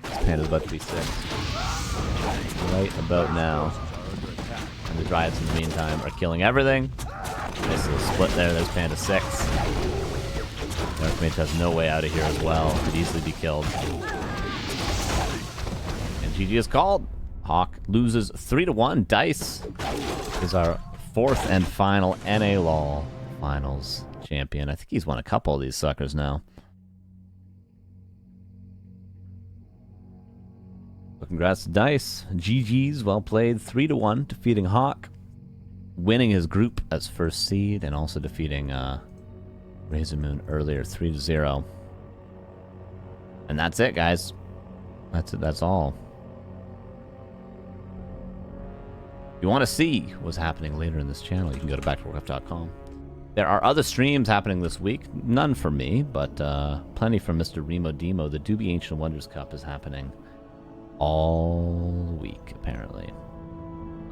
This Panda's about to be 6. Right about now. And the Dryads in the meantime are killing everything. Nice little split there. There's Panda 6. Archmage has no way out of here as well. Could easily be killed. And GG is called. HawK loses 3-1. Dise is our 4th and final NA LUL Finals champion. I think he's won a couple of these suckers now. So congrats to Dise. GG's, well played. 3-1, defeating HawK. Winning his group as first seed, and also defeating Razor Moon earlier, 3-0. And that's it, guys. That's it, that's all. If you want to see what's happening later in this channel, you can go to backtowarcraft.com. There are other streams happening this week. None for me, but plenty from Mr. Remo Demo. The Doobie Ancient Wonders Cup is happening all week, apparently.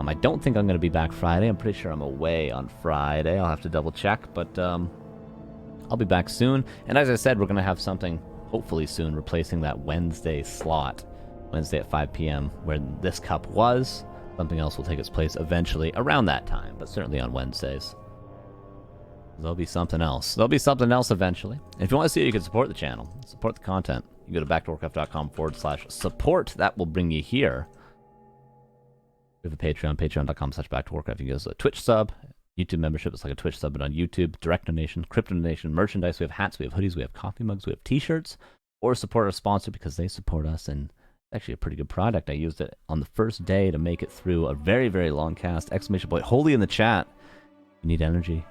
I don't think I'm going to be back Friday. I'm pretty sure I'm away on Friday. I'll have to double check, but I'll be back soon. And as I said, we're going to have something, hopefully soon, replacing that Wednesday slot. Wednesday at 5 p.m. where this cup was. Something else will take its place eventually around that time, but certainly on Wednesdays. There'll be something else. There'll be something else eventually. And if you want to see it, you can support the channel. Support the content. You go to backtowarcraft.com/support. That will bring you here. We have a Patreon, patreon.com/backtowarcraft. You can go to a Twitch sub. YouTube membership is like a Twitch sub, but on YouTube. Direct donation, crypto donation, merchandise. We have hats, we have hoodies, we have coffee mugs, we have t-shirts. Or support our sponsor because they support us. And it's actually a pretty good product. I used it on the first day to make it through a very, very long cast. Exclamation point. Holy in the chat. You need energy.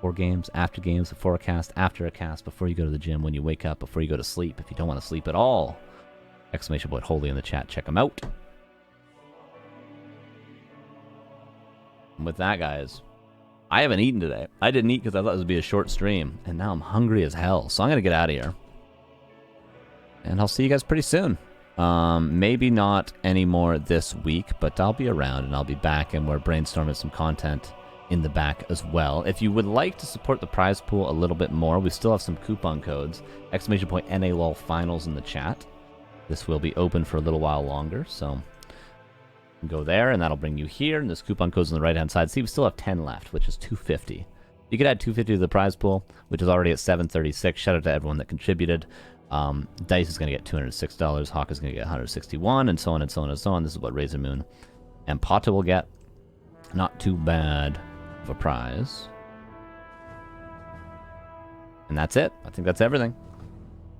4 games, after games, before a cast, after a cast, before you go to the gym, when you wake up, before you go to sleep, if you don't want to sleep at all. Exclamation point holy in the chat. Check them out. And with that, guys, I haven't eaten today. I didn't eat because I thought this would be a short stream, and now I'm hungry as hell. So I'm going to get out of here. And I'll see you guys pretty soon. Maybe not anymore this week, but I'll be around, and I'll be back, and we're brainstorming some content in the back as well. If you would like to support the prize pool a little bit more, we still have some coupon codes. Exclamation point NALUL finals in the chat. This will be open for a little while longer, so go there, and that'll bring you here. And this coupon code's on the right-hand side. See, we still have 10 left, which is 250. You could add 250 to the prize pool, which is already at 736. Shout out to everyone that contributed. Dise is going to get $206. HawK is going to get 161, and so on and so on and so on. This is what Razor Moon and Pata will get. Not too bad of a prize. And that's it. I think that's everything.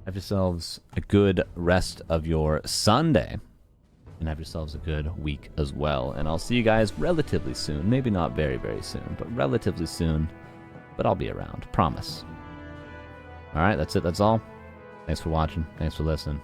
Have yourselves a good rest of your Sunday. And have yourselves a good week as well. And I'll see you guys relatively soon. Maybe not very, very soon, but relatively soon. But I'll be around. Promise. Alright, that's it. That's all. Thanks for watching. Thanks for listening.